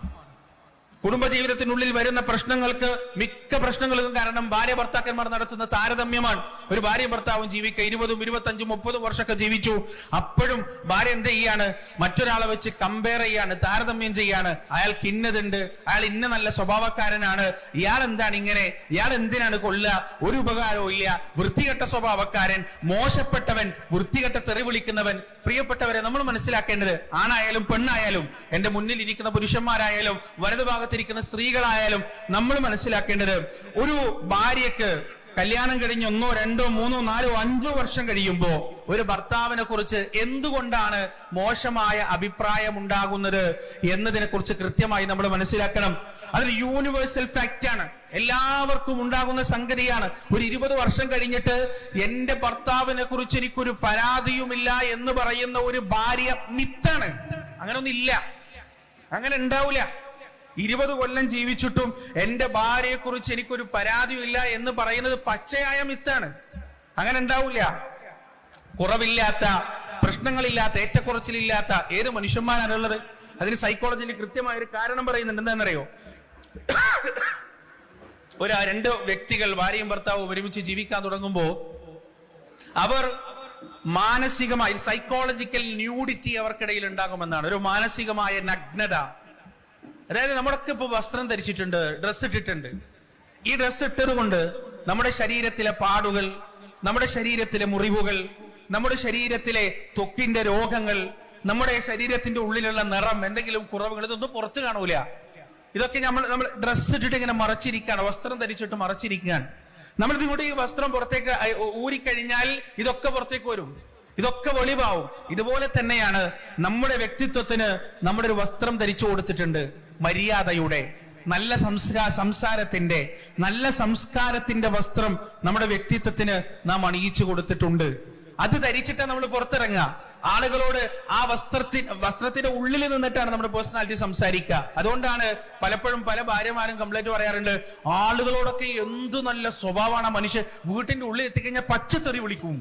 കുടുംബജീവിതത്തിനുള്ളിൽ വരുന്ന പ്രശ്നങ്ങൾക്ക് മിക്ക പ്രശ്നങ്ങൾക്കും കാരണം ഭാര്യ ഭർത്താക്കന്മാർ നടത്തുന്ന താരതമ്യമാണ്. ഒരു ഭാര്യയും ഭർത്താവും ജീവിക്കുക 20, 25, 30 വർഷമൊക്കെ ജീവിച്ചു. അപ്പോഴും ഭാര്യ എന്ത് ചെയ്യാണ്? മറ്റൊരാളെ വെച്ച് കമ്പയർ ചെയ്യാണ്, താരതമ്യം ചെയ്യാണ്. അയാൾക്ക് ഇന്നതുണ്ട്, അയാൾ ഇന്ന നല്ല സ്വഭാവക്കാരനാണ്, ഇയാൾ എന്താണ് ഇങ്ങനെ, ഇയാൾ എന്തിനാണ് കൊള്ളുക, ഒരു ഉപകാരവും ഇല്ല, വൃത്തികെട്ട സ്വഭാവക്കാരൻ, മോശപ്പെട്ടവൻ, വൃത്തികെട്ട തെറി വിളിക്കുന്നവൻ. പ്രിയപ്പെട്ടവരെ, നമ്മൾ മനസ്സിലാക്കേണ്ടത് ആണായാലും പെണ്ണായാലും, എന്റെ മുന്നിൽ ഇരിക്കുന്ന പുരുഷന്മാരായാലും വലതുഭാഗത്തിരിക്കുന്ന സ്ത്രീകളായാലും നമ്മൾ മനസ്സിലാക്കേണ്ടത്, ഒരു ഭാര്യക്ക് കല്യാണം കഴിഞ്ഞ് 1, 2, 3, 4, 5 വർഷം കഴിയുമ്പോ ഒരു ഭർത്താവിനെ കുറിച്ച് എന്തുകൊണ്ടാണ് മോശമായ അഭിപ്രായം ഉണ്ടാകുന്നത് എന്നതിനെ കുറിച്ച് കൃത്യമായി നമ്മൾ മനസ്സിലാക്കണം. അതൊരു യൂണിവേഴ്സൽ ഫാക്റ്റ് ആണ്, എല്ലാവർക്കും ഉണ്ടാകുന്ന സംഗതിയാണ്. ഒരു 20 വർഷം കഴിഞ്ഞിട്ട് എന്റെ ഭർത്താവിനെ കുറിച്ച് എനിക്കൊരു പരാതിയുമില്ല എന്ന് പറയുന്ന ഒരു ഭാര്യ മിത്താണ്. അങ്ങനൊന്നും ഇല്ല, അങ്ങനെ ഉണ്ടാവില്ല. 20 കൊല്ലം ജീവിച്ചിട്ടും എന്റെ ഭാര്യയെ കുറിച്ച് എനിക്കൊരു പരാതിയില്ല എന്ന് പറയുന്നത് പച്ചയായ മിത്താണ്. അങ്ങനെ ഉണ്ടാവില്ല. കുറവില്ലാത്ത, പ്രശ്നങ്ങളില്ലാത്ത, ഏറ്റക്കുറച്ചിലില്ലാത്ത ഏത് മനുഷ്യന്മാരാണുള്ളത്? അതിന് സൈക്കോളജിയിൽ കൃത്യമായ ഒരു കാരണം പറയുന്നുണ്ട്. എന്താണെന്നറിയോ? രണ്ട് വ്യക്തികൾ ഭാര്യയും ഭർത്താവും ഒരുമിച്ച് ജീവിക്കാൻ തുടങ്ങുമ്പോ അവർ മാനസികമായി, സൈക്കോളജിക്കൽ ന്യൂഡിറ്റി അവർക്കിടയിൽ ഉണ്ടാകുമെന്നാണ്. ഒരു മാനസികമായ നഗ്നത. അതായത് നമ്മളൊക്കെ ഇപ്പൊ വസ്ത്രം ധരിച്ചിട്ടുണ്ട്, ഡ്രസ്സ് ഇട്ടിട്ടുണ്ട്. ഈ ഡ്രസ്സ് ഇട്ടത് കൊണ്ട് നമ്മുടെ ശരീരത്തിലെ പാടുകൾ, നമ്മുടെ ശരീരത്തിലെ മുറിവുകൾ, നമ്മുടെ ശരീരത്തിലെ ത്വക്കിന്റെ രോഗങ്ങൾ, നമ്മുടെ ശരീരത്തിന്റെ ഉള്ളിലുള്ള നിറം, എന്തെങ്കിലും കുറവുകൾ, ഇതൊന്നും പുറത്തു കാണൂല. ഇതൊക്കെ നമ്മൾ ഡ്രസ്സ് ഇട്ടിട്ട് ഇങ്ങനെ മറച്ചിരിക്കുകയാണ്, വസ്ത്രം ധരിച്ചിട്ട് മറച്ചിരിക്കുകയാണ്. നമ്മൾ ഇതുകൊണ്ട് ഈ വസ്ത്രം പുറത്തേക്ക് ഊരിക്കഴിഞ്ഞാൽ ഇതൊക്കെ പുറത്തേക്ക് വരും, ഇതൊക്കെ വെളിവാവും. ഇതുപോലെ തന്നെയാണ് നമ്മുടെ വ്യക്തിത്വത്തിന് നമ്മുടെ ഒരു വസ്ത്രം ധരിച്ചു കൊടുത്തിട്ടുണ്ട്. മര്യാദയുടെ, നല്ല സംസാരത്തിന്റെ, നല്ല സംസ്കാരത്തിന്റെ വസ്ത്രം നമ്മുടെ വ്യക്തിത്വത്തിന് നാം അണിയിച്ചു കൊടുത്തിട്ടുണ്ട്. അത് ധരിച്ചിട്ടാണ് നമ്മൾ പുറത്തിറങ്ങുക. ആളുകളോട് ആ വസ്ത്രത്തിന്റെ ഉള്ളിൽ നിന്നിട്ടാണ് നമ്മുടെ പേഴ്സണാലിറ്റി സംസാരിക്കുക. അതുകൊണ്ടാണ് പലപ്പോഴും പല ഭാര്യമാരും കംപ്ലൈന്റ് പറയാറുണ്ട്, ആളുകളോടൊക്കെ എന്ത് നല്ല സ്വഭാവമാണ് ആ മനുഷ്യൻ, വീട്ടിന്റെ ഉള്ളിൽ എത്തിക്കഴിഞ്ഞാൽ പച്ചത്തെറി വിളിക്കും.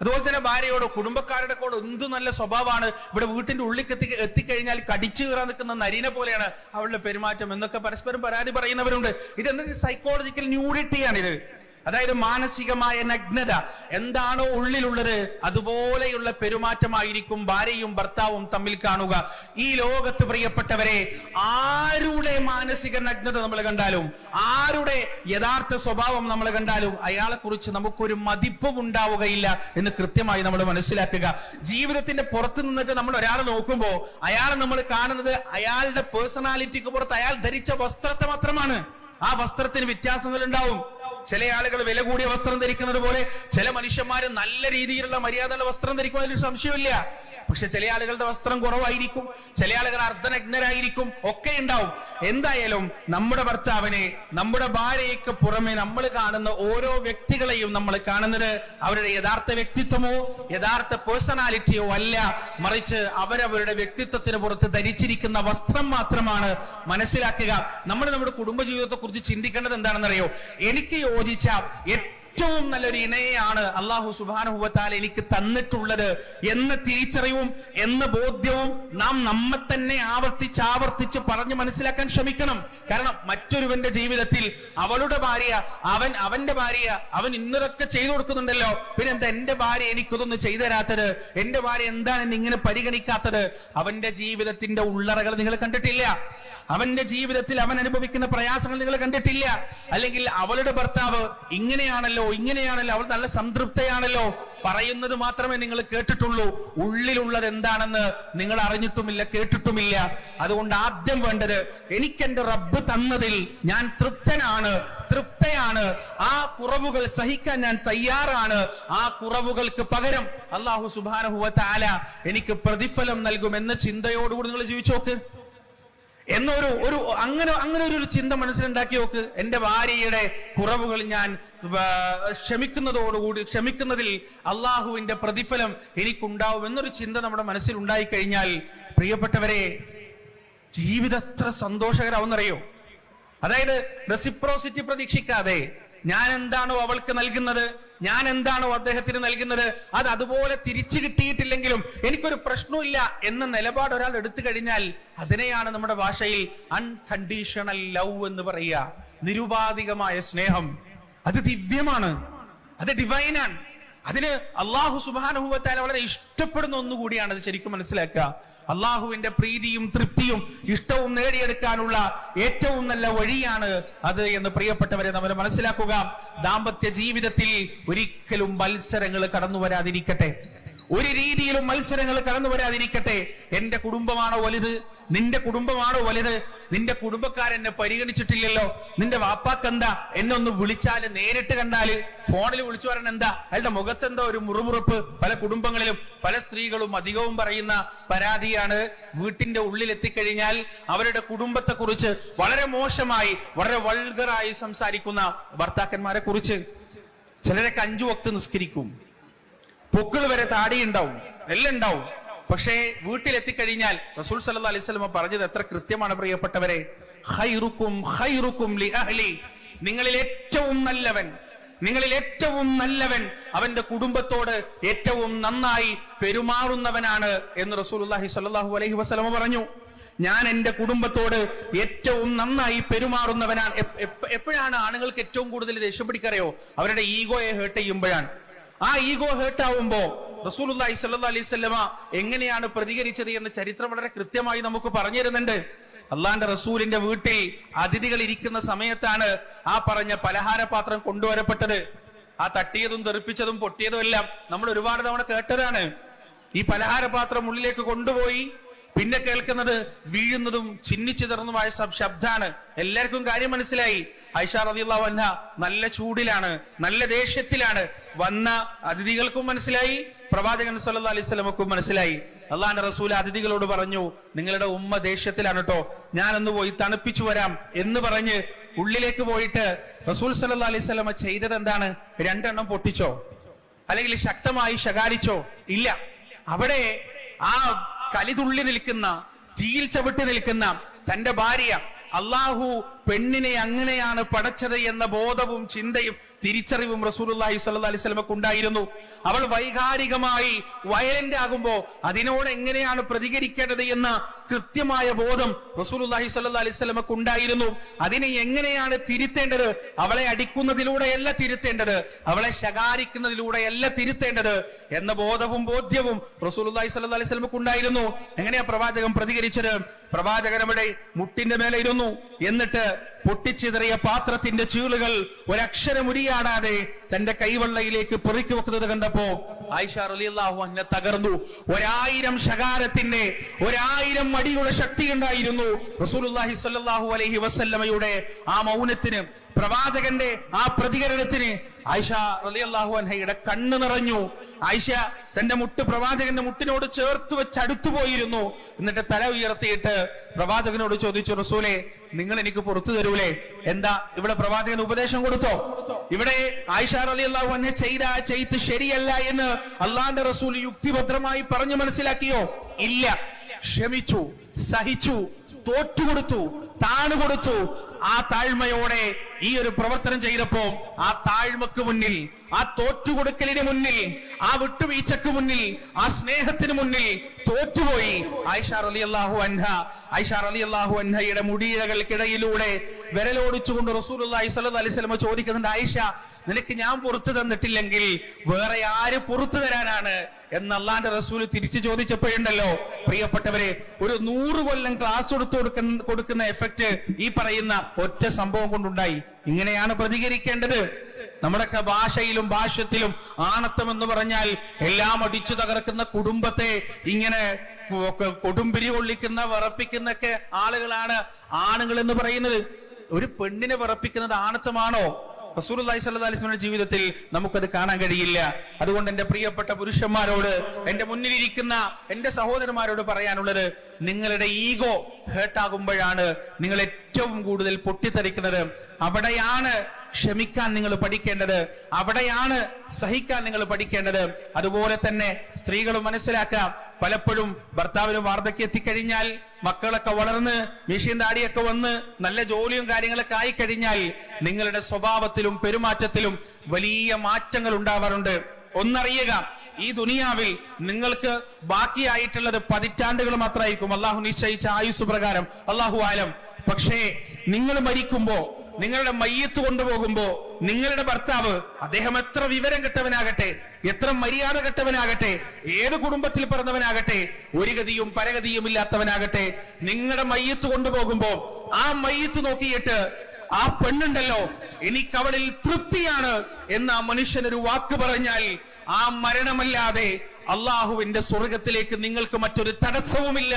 അതുപോലെ തന്നെ ഭാര്യയോട്, കുടുംബക്കാരുടെ കൂടെ എന്ത് നല്ല സ്വഭാവമാണ്, ഇവിടെ വീട്ടിന്റെ ഉള്ളിൽ എത്തിക്കഴിഞ്ഞാൽ കടിച്ചു കയറാൻ നിൽക്കുന്ന നരീനെ പോലെയാണ് അവളുടെ പെരുമാറ്റം എന്നൊക്കെ പരസ്പരം പരാതി പറയുന്നവരുണ്ട്. ഇതെന്തൊരു സൈക്കോളജിക്കൽ ന്യൂഡിറ്റിയാണിത്. അതായത് മാനസികമായ നഗ്നത. എന്താണോ ഉള്ളിലുള്ളത് അതുപോലെയുള്ള പെരുമാറ്റമായിരിക്കും ഭാര്യയും ഭർത്താവും തമ്മിൽ കാണുക. ഈ ലോകത്ത് പ്രിയപ്പെട്ടവരെ, ആരുടെ മാനസിക നഗ്നത നമ്മൾ കണ്ടാലും, ആരുടെ യഥാർത്ഥ സ്വഭാവം നമ്മൾ കണ്ടാലും അയാളെ കുറിച്ച് നമുക്കൊരു മതിപ്പും ഉണ്ടാവുകയില്ല എന്ന് കൃത്യമായി നമ്മൾ മനസ്സിലാക്കുക. ജീവിതത്തിന്റെ പുറത്ത് നിന്നിട്ട് നമ്മൾ ഒരാളെ നോക്കുമ്പോൾ അയാളെ നമ്മൾ കാണുന്നത് അയാളുടെ പേഴ്സണാലിറ്റിക്ക് പുറത്ത് അയാൾ ധരിച്ച വസ്ത്രത്തെ മാത്രമാണ്. ആ വസ്ത്രത്തിന് വ്യത്യാസങ്ങൾ ഉണ്ടാവും. ചില ആളുകൾ വില കൂടിയ വസ്ത്രം ധരിക്കുന്നത് പോലെ ചില മനുഷ്യന്മാര് നല്ല രീതിയിലുള്ള മര്യാദയുള്ള വസ്ത്രം ധരിക്കുന്നതിൽ സംശയമില്ല. പക്ഷെ ചില ആളുകളുടെ വസ്ത്രം കുറവായിരിക്കും, ചില ആളുകൾ അർദ്ധനഗ്നരായിരിക്കും, ഒക്കെ ഉണ്ടാവും. എന്തായാലും നമ്മുടെ ഭർത്താവിനെ, നമ്മുടെ ഭാര്യയ്ക്ക് പുറമെ നമ്മൾ കാണുന്ന ഓരോ വ്യക്തികളെയും നമ്മൾ കാണുന്നത് അവരുടെ യഥാർത്ഥ വ്യക്തിത്വമോ യഥാർത്ഥ പേഴ്സണാലിറ്റിയോ അല്ല, മറിച്ച് അവരവരുടെ വ്യക്തിത്വത്തിന് പുറത്ത് ധരിച്ചിരിക്കുന്ന വസ്ത്രം മാത്രമാണ്. മനസ്സിലാക്കുക. നമ്മൾ നമ്മുടെ കുടുംബജീവിതത്തെ കുറിച്ച് ചിന്തിക്കേണ്ടത് എന്താണെന്നറിയോ? എനിക്ക് യോജിച്ച ഏറ്റവും നല്ലൊരു ഇണയെയാണ് അള്ളാഹു സുബ്ഹാനഹു വ തആല എനിക്ക് തന്നിട്ടുള്ളത് എന്ന തിരിച്ചറിവും എന്ന ബോധ്യവും നാം നമ്മെ തന്നെ ആവർത്തിച്ച് പറഞ്ഞ് മനസ്സിലാക്കാൻ ശ്രമിക്കണം. കാരണം മറ്റൊരുവന്റെ ജീവിതത്തിൽ അവളുടെ ഭാര്യ, അവന്റെ ഭാര്യ, അവൻ ഇന്നതൊക്കെ ചെയ്തു കൊടുക്കുന്നുണ്ടല്ലോ, പിന്നെ എന്താ എന്റെ ഭാര്യ എനിക്കൊതൊന്നും ചെയ്തു തരാത്തത്, എന്റെ ഭാര്യ എന്താണ് ഇങ്ങനെ പരിഗണിക്കാത്തത്? അവന്റെ ജീവിതത്തിന്റെ ഉള്ളറകൾ നിങ്ങൾ കണ്ടിട്ടില്ല. അവന്റെ ജീവിതത്തിൽ അവൻ അനുഭവിക്കുന്ന പ്രയാസങ്ങൾ നിങ്ങൾ കണ്ടിട്ടില്ല. അല്ലെങ്കിൽ അവളുടെ ഭർത്താവ് ഇങ്ങനെയാണല്ലോ, അവൾ നല്ല സംതൃപ്തയാണല്ലോ പറയുന്നത് മാത്രമേ നിങ്ങൾ കേട്ടിട്ടുള്ളൂ. ഉള്ളിലുള്ളത് എന്താണെന്ന് നിങ്ങൾ അറിഞ്ഞിട്ടുമില്ല, കേട്ടിട്ടുമില്ല. അതുകൊണ്ട് ആദ്യം വേണ്ടത്, എനിക്കെന്റെ റബ്ബ് തന്നതിൽ ഞാൻ തൃപ്തയാണ്, ആ കുറവുകൾ സഹിക്കാൻ ഞാൻ തയ്യാറാണ്, ആ കുറവുകൾക്ക് പകരം അല്ലാഹു സുബ്ഹാനഹു വ തആല എനിക്ക് പ്രതിഫലം നൽകും എന്ന ചിന്തയോടുകൂടി നിങ്ങൾ ജീവിച്ചു നോക്ക്. അങ്ങനെ ഒരു ചിന്ത മനസ്സിലുണ്ടാക്കി നോക്ക്. എന്റെ ഭാര്യയുടെ കുറവുകൾ ഞാൻ ക്ഷമിക്കുന്നതിൽ അള്ളാഹുവിന്റെ പ്രതിഫലം എനിക്കുണ്ടാവും എന്നൊരു ചിന്ത നമ്മുടെ മനസ്സിൽ ഉണ്ടായി കഴിഞ്ഞാൽ, പ്രിയപ്പെട്ടവരെ, ജീവിതം എത്ര സന്തോഷകരമാവുന്നറിയോ? അതായത് റെസിപ്രോസിറ്റി പ്രതീക്ഷിക്കാതെ ഞാൻ എന്താണോ അവൾക്ക് നൽകുന്നത്, ഞാൻ എന്താണോ അദ്ദേഹത്തിന് നൽകുന്നത്, അത് അതുപോലെ തിരിച്ചു കിട്ടിയിട്ടില്ലെങ്കിലും എനിക്കൊരു പ്രശ്നമില്ല എന്ന നിലപാട് ഒരാൾ എടുത്തു കഴിഞ്ഞാൽ അതിനെയാണ് നമ്മുടെ ഭാഷയിൽ അൺകണ്ടീഷണൽ ലവ് എന്ന് പറയുക. നിരുപാധികമായ സ്നേഹം. അത് ദിവ്യമാണ്, അത് ഡിവൈനാണ്. അതിന് അള്ളാഹു സുബ്ഹാനഹു വ തആല വളരെ ഇഷ്ടപ്പെടുന്ന ഒന്നുകൂടിയാണ്. അത് ശരിക്കും മനസ്സിലാക്കുക. അള്ളാഹുവിന്റെ പ്രീതിയും തൃപ്തിയും ഇഷ്ടവും നേടിയെടുക്കാനുള്ള ഏറ്റവും നല്ല വഴിയാണ് അത് എന്ന് പ്രിയപ്പെട്ടവരെ നമ്മൾ മനസ്സിലാക്കുക. ദാമ്പത്യ ജീവിതത്തിൽ ഒരിക്കലും മത്സരങ്ങൾ കടന്നു വരാതിരിക്കട്ടെ. ഒരു രീതിയിലും മത്സരങ്ങൾ കടന്നു വരാതിരിക്കട്ടെ. എന്റെ കുടുംബമാണോ വലുത്, നിന്റെ കുടുംബമാണോ വലുത്, നിന്റെ കുടുംബക്കാരെന്നെ പരിഗണിച്ചിട്ടില്ലല്ലോ, നിന്റെ വാപ്പാക്കെന്താ, എന്നെ ഒന്ന് വിളിച്ചാല് നേരിട്ട് കണ്ടാല് ഫോണിൽ വിളിച്ചു പറയണ എന്താ, അയാളുടെ മുഖത്തെന്തോ ഒരു മുറുമുറുപ്പ്. പല കുടുംബങ്ങളിലും പല സ്ത്രീകളും അധികവും പറയുന്ന പരാതിയാണ്, വീട്ടിന്റെ ഉള്ളിൽ എത്തിക്കഴിഞ്ഞാൽ അവരുടെ കുടുംബത്തെ കുറിച്ച് വളരെ മോശമായി, വളരെ വൾഗറായി സംസാരിക്കുന്ന ഭർത്താക്കന്മാരെ കുറിച്ച്. ചിലരൊക്കെ 5 വക്ത് നിസ്കരിക്കും, പൊക്കിൾ വരെ താടി ഉണ്ടാവും, എല്ലാം ഉണ്ടാവും. പക്ഷേ വീട്ടിലെത്തിക്കഴിഞ്ഞാൽ റസൂൽ സല്ലല്ലാഹു അലൈഹി വസല്ലം പറഞ്ഞത് എത്ര കൃത്യമാണ് പ്രിയപ്പെട്ടവരെ. ഖൈറുക്കും ഖൈറുക്കും ലി അഹ്ലി, നിങ്ങളിൽ ഏറ്റവും നല്ലവൻ അവന്റെ കുടുംബത്തോട് ഏറ്റവും നന്നായി പെരുമാറുന്നവനാണ് എന്ന് റസൂലുള്ളാഹി സ്വല്ലല്ലാഹു അലൈഹി വസല്ലം പറഞ്ഞു. ഞാൻ എന്റെ കുടുംബത്തോട് ഏറ്റവും നന്നായി പെരുമാറുന്നവനാണ്. എപ്പോഴാണ് ആണുങ്ങൾക്ക് ഏറ്റവും കൂടുതൽ ദേഷ്യം പിടിക്കറിയോ? അവരുടെ ഈഗോയെ ഹേർട്ട് ചെയ്യുമ്പോഴാണ്. ആ ഈഗോ ഹേർട്ട് ആവുമ്പോ റസൂലുള്ളാഹി സ്വല്ലല്ലാഹു അലൈഹി വസല്ലമ എങ്ങനെയാണ് പ്രതികരിച്ചത് എന്ന് ചരിത്രം വളരെ കൃത്യമായി നമുക്ക് പറഞ്ഞു തരുന്നുണ്ട്. അള്ളാന്റെ റസൂലിന്റെ വീട്ടിൽ അതിഥികൾ ഇരിക്കുന്ന സമയത്താണ് ആ പറഞ്ഞ പലഹാരപാത്രം കൊണ്ടുവരപ്പെട്ടത്. ആ തട്ടിയതും തെറിപ്പിച്ചതും പൊട്ടിയതും എല്ലാം നമ്മൾ ഒരുപാട് തവണ കേട്ടതാണ്. ഈ പലഹാരപാത്രം ഉള്ളിലേക്ക് കൊണ്ടുപോയി പിന്നെ കേൾക്കുന്നത് വീഴുന്നതും ചിന്നിച്ചിതറുന്നതുമായ ശബ്ദാണ്. എല്ലാവർക്കും കാര്യം മനസ്സിലായി. ആയിഷ റളിയല്ലാഹു അൻഹ നല്ല ചൂടിലാണ്, നല്ല ദേഷ്യത്തിലാണ്. വന്ന അതിഥികൾക്കും മനസ്സിലായി, പ്രവാചകൻ സല്ലല്ലാഹു അലൈഹി വസല്ലമക്കും മനസ്സിലായി. അള്ളാന്റെ റസൂൽ അതിഥികളോട് പറഞ്ഞു, നിങ്ങളുടെ ഉമ്മ ദേഷ്യത്തിലാണ് കേട്ടോ, ഞാനൊന്ന് പോയി തണുപ്പിച്ചു വരാം എന്ന് പറഞ്ഞ് ഉള്ളിലേക്ക് പോയിട്ട് റസൂൽ സല്ലല്ലാഹു അലൈഹി വസല്ലമ ചെയ്തത് എന്താണ്? 2 എണ്ണം പൊട്ടിച്ചോ അല്ലെങ്കിൽ ശക്തമായി ശകാരിച്ചോ? ഇല്ല. അവിടെ ആ കലിതുള്ളി നിൽക്കുന്ന, തീയിൽ ചവിട്ടി നിൽക്കുന്ന തന്റെ ഭാര്യ, അള്ളാഹു പെണ്ണിനെ അങ്ങനെയാണ് പടച്ചത് എന്ന ബോധവും ചിന്തയും തിരിച്ചറിവും റസൂലുള്ളാഹി സ്വല്ലല്ലാഹു അലൈഹി വസല്ലമക്ക് ഉണ്ടായിരുന്നു. അവൾ വൈകാരികമായി വയലന്റ് ആകുമ്പോ അതിനോട് എങ്ങനെയാണ് പ്രതികരിക്കേണ്ടത് എന്ന കൃത്യമായ ബോധം റസൂലുള്ളാഹി സ്വല്ലല്ലാഹു അലൈഹി വസല്ലമക്ക് ഉണ്ടായിരുന്നു. അതിനെ എങ്ങനെയാണ് തിരുത്തേണ്ടത്? അവളെ അടിക്കുന്നതിലൂടെയല്ല തിരുത്തേണ്ടത്, അവളെ ശകാരിക്കുന്നതിലൂടെയല്ല തിരുത്തേണ്ടത് എന്ന ബോധവും ബോധ്യവും റസൂലുള്ളാഹി സ്വല്ലല്ലാഹു അലൈഹി വസല്ലമക്ക് ഉണ്ടായിരുന്നു. എങ്ങനെയാ പ്രവാചകൻ പ്രതികരിച്ചത്? പ്രവാചകൻ അവിടെ മുട്ടിന്റെ മേലെ ഇരുന്നു. എന്നിട്ട് പൊട്ടിച്ചിതറിയ പാത്രത്തിന്റെ ചീളുകൾ ഒരക്ഷരം ഉരിയാടാതെ തന്റെ കൈവെള്ളയിലേക്ക് പെറുക്കി വെക്കുന്നത് കണ്ടപ്പോ ആയിഷ റളിയല്ലാഹു അൻഹ തകർന്നു. 1000 ശകാരത്തിന്റെ 1000 അടിയുടെ ശക്തി ഉണ്ടായിരുന്നു റസൂലുള്ളാഹി സ്വല്ലല്ലാഹു അലൈഹി വസല്ലമയുടെ ആ മൗനത്തിന്, പ്രവാചകന്റെ ആ പ്രതികരണത്തിന്. ആയിഷ റളിയല്ലാഹു അൻഹയുടെ കണ്ണ് നിറഞ്ഞു. ആയിഷ തന്റെ മുട്ട് പ്രവാചകന്റെ മുട്ടിനോട് ചേർത്ത് വെച്ച് അടുത്തുപോയിരുന്നു. എന്നിട്ട് തല ഉയർത്തിയിട്ട് പ്രവാചകനോട് ചോദിച്ചു, റസൂലേ, നിങ്ങൾ എനിക്ക് പുറത്തു തരൂലേ? എന്താ ഇവിടെ പ്രവാചകൻ ഉപദേശം കൊടുത്തോ? ഇവിടെ ആയിഷ റളിയല്ലാഹു അൻഹ ചെയ്ത ആ ചെയ്ത് ശരിയല്ല എന്ന് അള്ളാന്റെ റസൂൽ യുക്തിഭദ്രമായി പറഞ്ഞു മനസ്സിലാക്കിയോ? ഇല്ല. ക്ഷമിച്ചു, സഹിച്ചു, തോറ്റുകൊടുത്തു, താണുകൊടുത്തു. ആ താഴ്മയോടെ ഈ ഒരു പ്രവർത്തനം ചെയ്തപ്പോ ആ താഴ്മക്ക് മുന്നിൽ, ആ തോറ്റുകൊടുക്കലിന് മുന്നിൽ, ആ വിട്ടുവീഴ്ചക്ക് മുന്നിൽ, ആ സ്നേഹത്തിന് മുന്നിൽ തോറ്റുപോയി ആയിഷ റളിയല്ലാഹു അൻഹ. ആയിഷ റളിയല്ലാഹു അൻഹയുടെ മുടിയിഴകൾക്കിടയിലൂടെ വിരലോടിച്ചുകൊണ്ട് റസൂലുള്ളാഹി സ്വല്ലല്ലാഹു അലൈഹി വസല്ലം ചോദിക്കുന്നുണ്ട്, ആയിഷ, നിനക്ക് ഞാൻ പുറത്തു തന്നിട്ടില്ലെങ്കിൽ വേറെ ആര് പുറത്തു തരാനാണ് എന്ന് അള്ളാന്റെ റസൂൽ തിരിച്ചു ചോദിച്ചപ്പോഴുണ്ടല്ലോ പ്രിയപ്പെട്ടവരെ, ഒരു 100 കൊല്ലം ക്ലാസ് കൊടുക്കുന്ന എഫക്റ്റ് ഈ പറയുന്ന ഒറ്റ സംഭവം കൊണ്ടുണ്ടായി. ഇങ്ങനെയാണ് പ്രതികരിക്കേണ്ടത്. നമ്മുടെയൊക്കെ ഭാഷയിലും ഭാഷ്യത്തിലും ആണത്തം എന്ന് പറഞ്ഞാൽ എല്ലാം അടിച്ചു തകർക്കുന്ന കുടുംബത്തെ ഇങ്ങനെ കൊടുമ്പിരി കൊള്ളിക്കുന്ന വിറപ്പിക്കുന്നൊക്കെ ആളുകളാണ് ആണുങ്ങൾ എന്ന് പറയുന്നത്. ഒരു പെണ്ണിനെ വിറപ്പിക്കുന്നത് ആണത്തമാണോ? റസൂലുള്ളാഹി സ്വല്ലല്ലാഹു അലൈഹി വസല്ലമയുടെ ജീവിതത്തിൽ നമുക്കത് കാണാൻ കഴിയില്ല. അതുകൊണ്ട് എന്റെ പ്രിയപ്പെട്ട പുരുഷന്മാരോട്, എന്റെ മുന്നിലിരിക്കുന്ന എന്റെ സഹോദരന്മാരോട് പറയാനുള്ളത്, നിങ്ങളുടെ ഈഗോ ഹേർട്ടാകുമ്പോഴാണ് നിങ്ങൾ ഏറ്റവും കൂടുതൽ പൊട്ടിത്തെറിക്കുന്നത്. അവിടെയാണ് ക്ഷമിക്കാൻ നിങ്ങൾ പഠിക്കേണ്ടത്, അവിടെയാണ് സഹിക്കാൻ നിങ്ങൾ പഠിക്കേണ്ടത്. അതുപോലെ തന്നെ സ്ത്രീകൾ മനസ്സിലാക്കാം, പലപ്പോഴും ഭർത്താവിന് വാർദ്ധക്യം എത്തിക്കഴിഞ്ഞാൽ, മക്കളൊക്കെ വളർന്ന് മീശയും താടിയൊക്കെ വന്ന് നല്ല ജോലിയും കാര്യങ്ങളൊക്കെ ആയിക്കഴിഞ്ഞാൽ നിങ്ങളുടെ സ്വഭാവത്തിലും പെരുമാറ്റത്തിലും വലിയ മാറ്റങ്ങൾ ഉണ്ടാവാറുണ്ട്. ഒന്നറിയുക, ഈ ദുനിയാവിൽ നിങ്ങൾക്ക് ബാക്കിയായിട്ടുള്ളത് പതിറ്റാണ്ടുകൾ മാത്രമായിരിക്കും, അള്ളാഹു നിശ്ചയിച്ച ആയുസ് പ്രകാരം, അള്ളാഹു ആലം. പക്ഷേ നിങ്ങൾ മരിക്കുമ്പോ, നിങ്ങളുടെ മയ്യത്ത് കൊണ്ടുപോകുമ്പോ, നിങ്ങളുടെ ഭർത്താവ് അദ്ദേഹം എത്ര വിവരം കെട്ടവനാകട്ടെ, എത്ര മര്യാദ കെട്ടവനാകട്ടെ, ഏത് കുടുംബത്തിൽ പിറന്നവനാകട്ടെ, ഒരു ഗതിയും പരഗതിയും ഇല്ലാത്തവനാകട്ടെ, നിങ്ങളുടെ മയ്യത്ത് കൊണ്ടുപോകുമ്പോ ആ മയ്യത്ത് നോക്കിയിട്ട് ആ പെണ്ണുണ്ടല്ലോ, എനിക്കവളിൽ തൃപ്തിയാണ് എന്ന് ആ മനുഷ്യനൊരു വാക്ക് പറഞ്ഞാൽ, ആ മരണമല്ലാതെ അള്ളാഹുവിന്റെ സ്വർഗത്തിലേക്ക് നിങ്ങൾക്ക് മറ്റൊരു തടസ്സവുമില്ല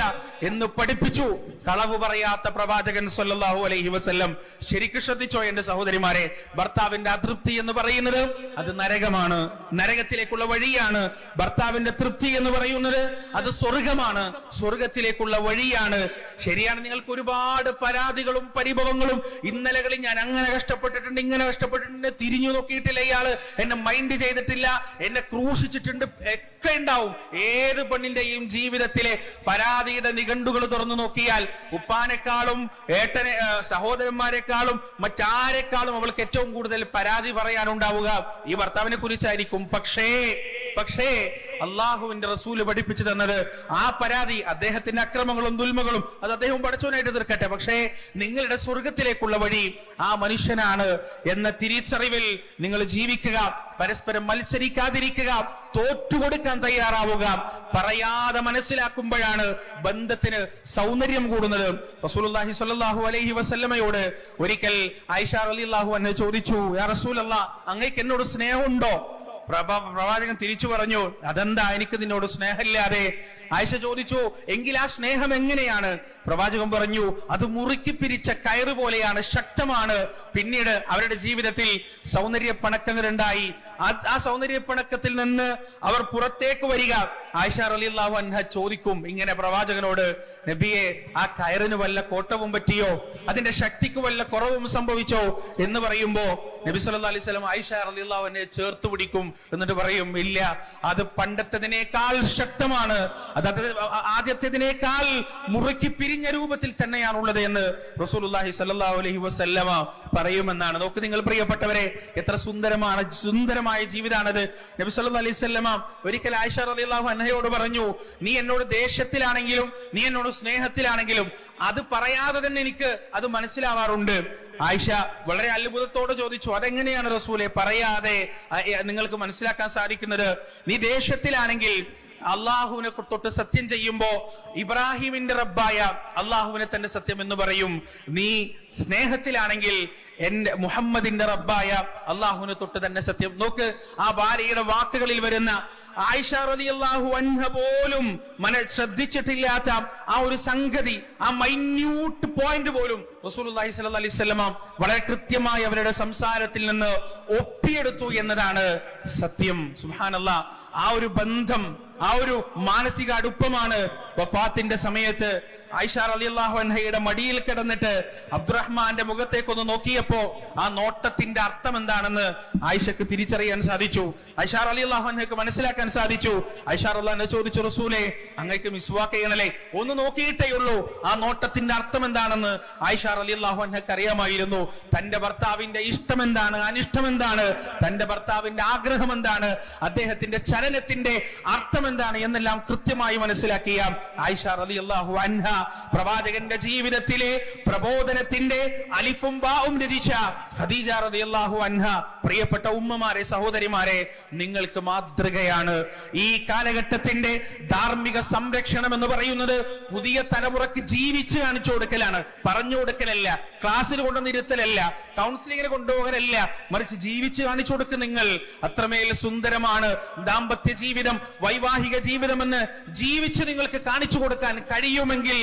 എന്ന് പഠിപ്പിച്ചു കളവ് പറയാത്ത പ്രവാചകൻ സല്ലല്ലാഹു അലൈഹി വസല്ലം. ശരിക്കും ശ്രദ്ധിച്ചോ എന്റെ സഹോദരിമാരെ, ഭർത്താവിന്റെ അതൃപ്തി എന്ന് പറയുന്നത് അത് നരകമാണ്, നരകത്തിലേക്കുള്ള വഴിയാണ്. ഭർത്താവിന്റെ തൃപ്തി എന്ന് പറയുന്നത് അത് സ്വർഗമാണ്, സ്വർഗത്തിലേക്കുള്ള വഴിയാണ്. ശരിയാണ്, നിങ്ങൾക്ക് ഒരുപാട് പരാതികളും പരിഭവങ്ങളും, ഇന്നലകളിൽ ഞാൻ അങ്ങനെ കഷ്ടപ്പെട്ടിട്ടുണ്ട്, ഇങ്ങനെ കഷ്ടപ്പെട്ടിട്ടുണ്ട്, തിരിഞ്ഞു നോക്കിയിട്ടില്ല ഇയാള്, എന്നെ മൈൻഡ് ചെയ്തിട്ടില്ല, എന്നെ ക്രൂശിച്ചിട്ടുണ്ട്, ഒക്കെ ഉണ്ടാവും. ഏത് പെണ്ണിന്റെയും ജീവിതത്തിലെ പരാതിയുടെ നിഘണ്ടുകൾ തുറന്നു നോക്കിയാൽ ഉപ്പാനേക്കാളും സഹോദരന്മാരെക്കാളും മറ്റാരെക്കാളും അവൾക്ക് ഏറ്റവും കൂടുതൽ പരാതി പറയാനുണ്ടാവുക ഈ ഭർത്താവിനെ കുറിച്ചായിരിക്കും. പക്ഷേ അള്ളാഹുവിന്റെ റസൂല് പഠിപ്പിച്ചു തന്നത് ആ പരാതി, അദ്ദേഹത്തിന്റെ അക്രമങ്ങളും ദുൽമകളും അത് അദ്ദേഹം പടച്ചവനായിട്ട് തീർക്കട്ടെ, പക്ഷേ നിങ്ങളുടെ സ്വർഗത്തിലേക്കുള്ള വഴി ആ മനുഷ്യനാണ് എന്ന തിരിച്ചറിവിൽ നിങ്ങൾ ജീവിക്കുക. പരസ്പരം മത്സരിക്കാതിരിക്കുക, തോറ്റുകൊടുക്കാൻ തയ്യാറാവുക. പറയാതെ മനസ്സിലാക്കുമ്പോഴാണ് ബന്ധത്തിന് സൗന്ദര്യം കൂടുന്നത്. റസൂലുള്ളാഹി സ്വല്ലല്ലാഹു അലൈഹി വസല്ലമയോട് ഒരിക്കൽ ആയിഷ റളിയല്ലാഹു അൻഹ ചോദിച്ചു, യാ റസൂലല്ലാഹ്, അങ്ങേക്ക് എന്നോട് സ്നേഹമുണ്ടോ? പ്രവാചകൻ തിരിച്ചു പറഞ്ഞു, അതെന്താ, എനിക്ക് നിന്നോട് സ്നേഹമില്ലാതെ? ആയിഷ ചോദിച്ചു, എങ്കിൽ ആ സ്നേഹം എങ്ങനെയാണ്? പ്രവാചകൻ പറഞ്ഞു, അത് മുറുക്കി പിരിച്ച കയറ് പോലെയാണ്, ശക്തമാണ്. പിന്നീട് അവരുടെ ജീവിതത്തിൽ സൗന്ദര്യ പണക്കങ്ങൾ ഉണ്ടായി. ആ സൗന്ദര്യ പണക്കത്തിൽ നിന്ന് അവർ പുറത്തേക്ക് വരിക. ആയിഷ റളിയല്ലാഹു അൻഹ ചോദിക്കും ഇങ്ങനെ പ്രവാചകനോട്, നബിയെ, ആ കയറിന് വല്ല കോട്ടവും പറ്റിയോ? അതിന്റെ ശക്തിക്ക് വല്ല കുറവും സംഭവിച്ചോ എന്ന് പറയുമ്പോ നബി സല്ലല്ലാഹു അലൈഹി വസല്ലം ആയിഷ റളിയല്ലാഹു അൻഹയെ ചേർത്ത് പിടിക്കും. എന്നിട്ട് പറയും, ഇല്ല, അത് പണ്ടത്തതിനേക്കാൾ ശക്തമാണ്, അത് ആദ്യത്തേതിനേക്കാൾ മുറുക്കി പിരിഞ്ഞ രൂപത്തിൽ തന്നെയാണുള്ളത് എന്ന് റസൂലുള്ളാഹി സ്വല്ലല്ലാഹു അലൈഹി വസല്ലമ പറയുമെന്നാണ്. നോക്ക് നിങ്ങൾ പ്രിയപ്പെട്ടവരെ, എത്ര സുന്ദരമായ ജീവിതമാണത്. നബി സല്ലല്ലാഹു അലൈഹി വസല്ലമ ഒരിക്കൽ ആയിഷ റളിയല്ലാഹു അൻഹയോട് പറഞ്ഞു, നീ എന്നോട് ദേഷ്യത്തിലാണെങ്കിലും നീ എന്നോട് സ്നേഹത്തിലാണെങ്കിലും അത് പറയാതെ തന്നെ എനിക്ക് അത് മനസ്സിലാവാറുണ്ട്. ആയിഷ വളരെ അത്ഭുതത്തോടെ ചോദിച്ചു, അതെങ്ങനെയാണ് റസൂലെ പറയാതെ നിങ്ങൾക്ക് മനസ്സിലാക്കാൻ സാധിക്കുന്നത്? നീ ദേഷ്യത്തിലാണെങ്കിൽ അള്ളാഹുവിനെ തൊട്ട് സത്യം ചെയ്യുമ്പോ ഇബ്രാഹിമിന്റെ റബ്ബായ അള്ളാഹുവിനെ തന്നെ സത്യം എന്ന് പറയും. നീ സ്നേഹത്തിലാണെങ്കിൽ എന്റെ മുഹമ്മദിന്റെ റബ്ബായ അള്ളാഹുവിനെ തൊട്ട് തന്നെ സത്യം. നോക്ക്, ആ ഭാര്യയുടെ വാക്കുകളിൽ വരുന്ന ആയിഷ റളിയല്ലാഹു അൻഹ പോലും ശ്രദ്ധിച്ചിട്ടില്ലാത്ത ആ ഒരു സംഗതി, ആ മൈന്യൂട്ട് പോയിന്റ് പോലും റസൂലുള്ളാഹി സ്വല്ലല്ലാഹു അലൈഹി വസല്ലം വളരെ കൃത്യമായി അവരുടെ സംസാരത്തിൽ നിന്ന് ഒപ്പിയെടുത്തു എന്നതാണ് സത്യം. സുബ്ഹാനല്ലാഹ്, ആ ഒരു ബന്ധം, ആ ഒരു മാനസിക അടുപ്പമാണ് വഫാത്തിന്റെ സമയത്ത് ആയിഷ റളിയല്ലാഹു അൻഹയുടെ മടിയിൽ കിടന്നിട്ട് അബ്ദുറഹ്മാന്റെ മുഖത്തേക്കൊന്ന് നോക്കിയപ്പോ ആ നോട്ടത്തിന്റെ അർത്ഥം എന്താണെന്ന് ആയിഷക്ക് തിരിച്ചറിയാൻ സാധിച്ചു. ആയിഷ റളിയല്ലാഹു അൻഹയ്ക്ക് മനസ്സിലാക്കാൻ സാധിച്ചു. ആയിഷ റളിയല്ലാഹു അൻഹ ചോദിച്ചു, റസൂലേ, അങ്ങേക്ക് മിസ്വാക്ക് ചെയ്യണല്ലേ? ഒന്ന് നോക്കിയിട്ടേ ഉള്ളൂ ആ നോട്ടത്തിന്റെ അർത്ഥം എന്താണെന്ന് ആയിഷ റളിയല്ലാഹു അൻഹയ്ക്ക് അറിയാമായിരുന്നു. തന്റെ ഭർത്താവിന്റെ ഇഷ്ടം എന്താണ്, അനിഷ്ടം എന്താണ്, തന്റെ ഭർത്താവിന്റെ ആഗ്രഹം എന്താണ്, അദ്ദേഹത്തിന്റെ ചലനത്തിന്റെ അർത്ഥം എന്താണ് എന്നെല്ലാം കൃത്യമായി മനസ്സിലാക്കിയ ആയിഷ റളിയല്ലാഹു അൻഹ പ്രവാചകന്റെ ജീവിതത്തിലെ പ്രബോധനത്തിന്റെ അലിഫും ബാവും രചിച്ച ഖദീജ റളിയല്ലാഹു അൻഹ. പ്രിയപ്പെട്ട ഉമ്മമാരെ, സഹോദരിമാരെ, നിങ്ങൾക്ക് മാതൃകയാണ്. ഈ കാലഘട്ടത്തിന്റെ ധാർമ്മിക സംരക്ഷണം എന്ന് പറയുന്നത് പുതിയ തലമുറക്ക് ജീവിച്ച് കാണിച്ചു കൊടുക്കലാണ്, പറഞ്ഞു കൊടുക്കലല്ല, ക്ലാസ്സിൽ കൊണ്ടുവന്നിരുത്തലല്ല, കൗൺസിലിങ്ങിന് കൊണ്ടുപോകലല്ല, മറിച്ച് ജീവിച്ച് കാണിച്ചു കൊടുക്കും. നിങ്ങൾ അത്രമേൽ സുന്ദരമാണ് ദാമ്പത്യ ജീവിതം, വൈവാഹിക ജീവിതം എന്ന് ജീവിച്ച് നിങ്ങൾക്ക് കാണിച്ചു കൊടുക്കാൻ കഴിയുമെങ്കിൽ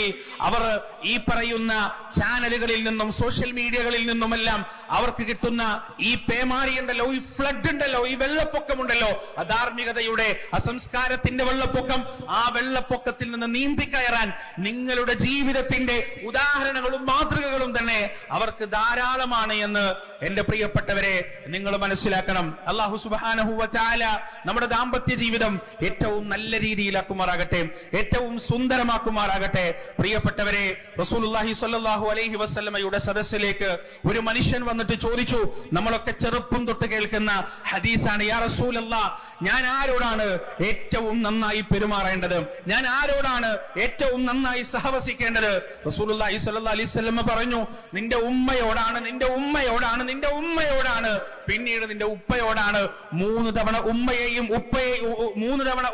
അവർ ഈ പറയുന്ന ചാനലുകളിൽ നിന്നും സോഷ്യൽ മീഡിയകളിൽ നിന്നുമെല്ലാം അവർക്ക് കിട്ടുന്ന ഈ പേമാരി ഉണ്ടല്ലോ, ഈ ഫ്ലഡ് ഉണ്ടല്ലോ, ഈ വെള്ളപ്പൊക്കമുണ്ടല്ലോ, അധാർമികതയുടെ അസംസ്കാരത്തിന്റെ വെള്ളപ്പൊക്കം, ആ വെള്ളപ്പൊക്കത്തിൽ നിന്ന് നീന്തിക്കയറാൻ നിങ്ങളുടെ ജീവിതത്തിന്റെ ഉദാഹരണങ്ങളും മാതൃകകളും തന്നെ അവർക്ക് ധാരാളമാണ് എന്ന് എന്റെ പ്രിയപ്പെട്ടവരെ നിങ്ങൾ മനസ്സിലാക്കണം. അല്ലാഹു സുബ്ഹാനഹു വ തആല നമ്മുടെ ദാമ്പത്യ ജീവിതം ഏറ്റവും നല്ല രീതിയിലാക്കുമാറാകട്ടെ, ഏറ്റവും സുന്ദരമാക്കുമാറാകട്ടെ. പ്രിയപ്പെട്ടവരെ, റസൂലുള്ളാഹി സ്വല്ലല്ലാഹു അലൈഹി വസല്ലമയുടെ സദസ്സിലേക്ക് ഒരു മനുഷ്യൻ വന്നിട്ട് ചോദിച്ചു. നമ്മളൊക്കെ ചെറുപ്പം തൊട്ട് കേൾക്കുന്ന ഹദീസാണ്. യാ റസൂലല്ലാഹ്, ഞാൻ ആരോടാണ് ഏറ്റവും നന്നായി പെരുമാറേണ്ടത്? ഞാൻ ആരോടാണ് ഏറ്റവും നന്നായി സഹവസിക്കേണ്ടത്? റസൂലുള്ളാഹി സ്വല്ലല്ലാഹു അലൈഹി വസല്ലമ പറഞ്ഞു, നിന്റെ ഉമ്മയോടാണ്, നിന്റെ ഉമ്മയോടാണ്, നിന്റെ ഉമ്മയോടാണ്, പിന്നീട് നിന്റെ ഉപ്പയോടാണ്. 3 തവണ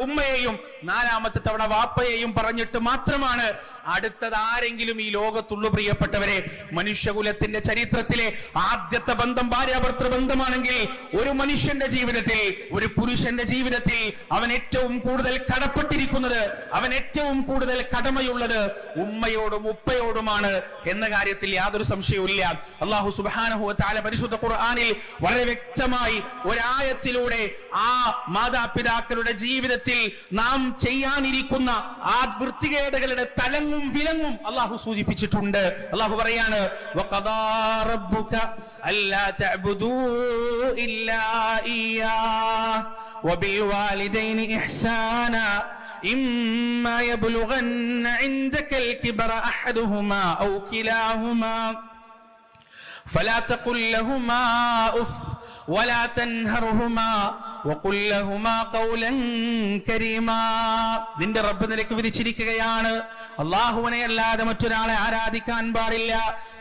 ഉമ്മയെയും നാലാമത്തെ തവണ വാപ്പയെയും പറഞ്ഞിട്ട് മാത്രമാണ് അടുത്തത് ആരെങ്കിലും ഈ ലോകത്തുള്ളൂ. പ്രിയപ്പെട്ടവരെ, മനുഷ്യകുലത്തിന്റെ ചരിത്രത്തിലെ ആദ്യത്തെ ബന്ധം ഭാര്യാഭർത്തൃ ബന്ധമാണെങ്കിൽ ഒരു മനുഷ്യന്റെ ജീവിതത്തിൽ, ഒരു പുരുഷന്റെ ജീവിതത്തിൽ അവൻ ഏറ്റവും കൂടുതൽ കടപ്പെട്ടിരിക്കുന്നത്, അവൻ ഏറ്റവും കൂടുതൽ കടമയുള്ളത് ഉമ്മയോടും ഉപ്പയോടുമാണ് എന്ന കാര്യത്തിൽ യാതൊരു സംശയവുമില്ല. അല്ലാഹു സുബ്ഹാനഹു വ തആല പരിശുദ്ധ ഖുർആനിൽ വളരെ വ്യക്തമായി ഒരായത്തിലൂടെ ആ മാതാപിതാക്കളുടെ ജീവിതത്തിൽ നാം ചെയ്യാനിരിക്കുന്ന ആ വൃത്തികേടുകളുടെ തലങ്ങും വിലങ്ങും അല്ലാഹു സൂചിപ്പിച്ചിട്ടുണ്ട്. അല്ലാഹു പറയാണ്, വഖദാ റബ്ബുക അല്ലാ തഅബുദൂ ഇല്ലാ ഇയ്യാഹ് വബിൽ വാലിദൈനി ഇഹ്സാനാ ഇമ്മാ യബ്ലുഗന്ന ഇൻദകൽ കിബറ അഹദുഹുമാ ഔ കിലാഹുമാ فلا تقل لهما أف ولا تنهرهما وقل لهما قولا كريما. നിന്റെ റബ്ബ് നിനക്ക് വിധിച്ചിരിക്കുകയാണ്, അല്ലാഹുവിനെ അല്ലാതെ മറ്റൊരാളെ ആരാധിക്കാൻ പാടില്ല.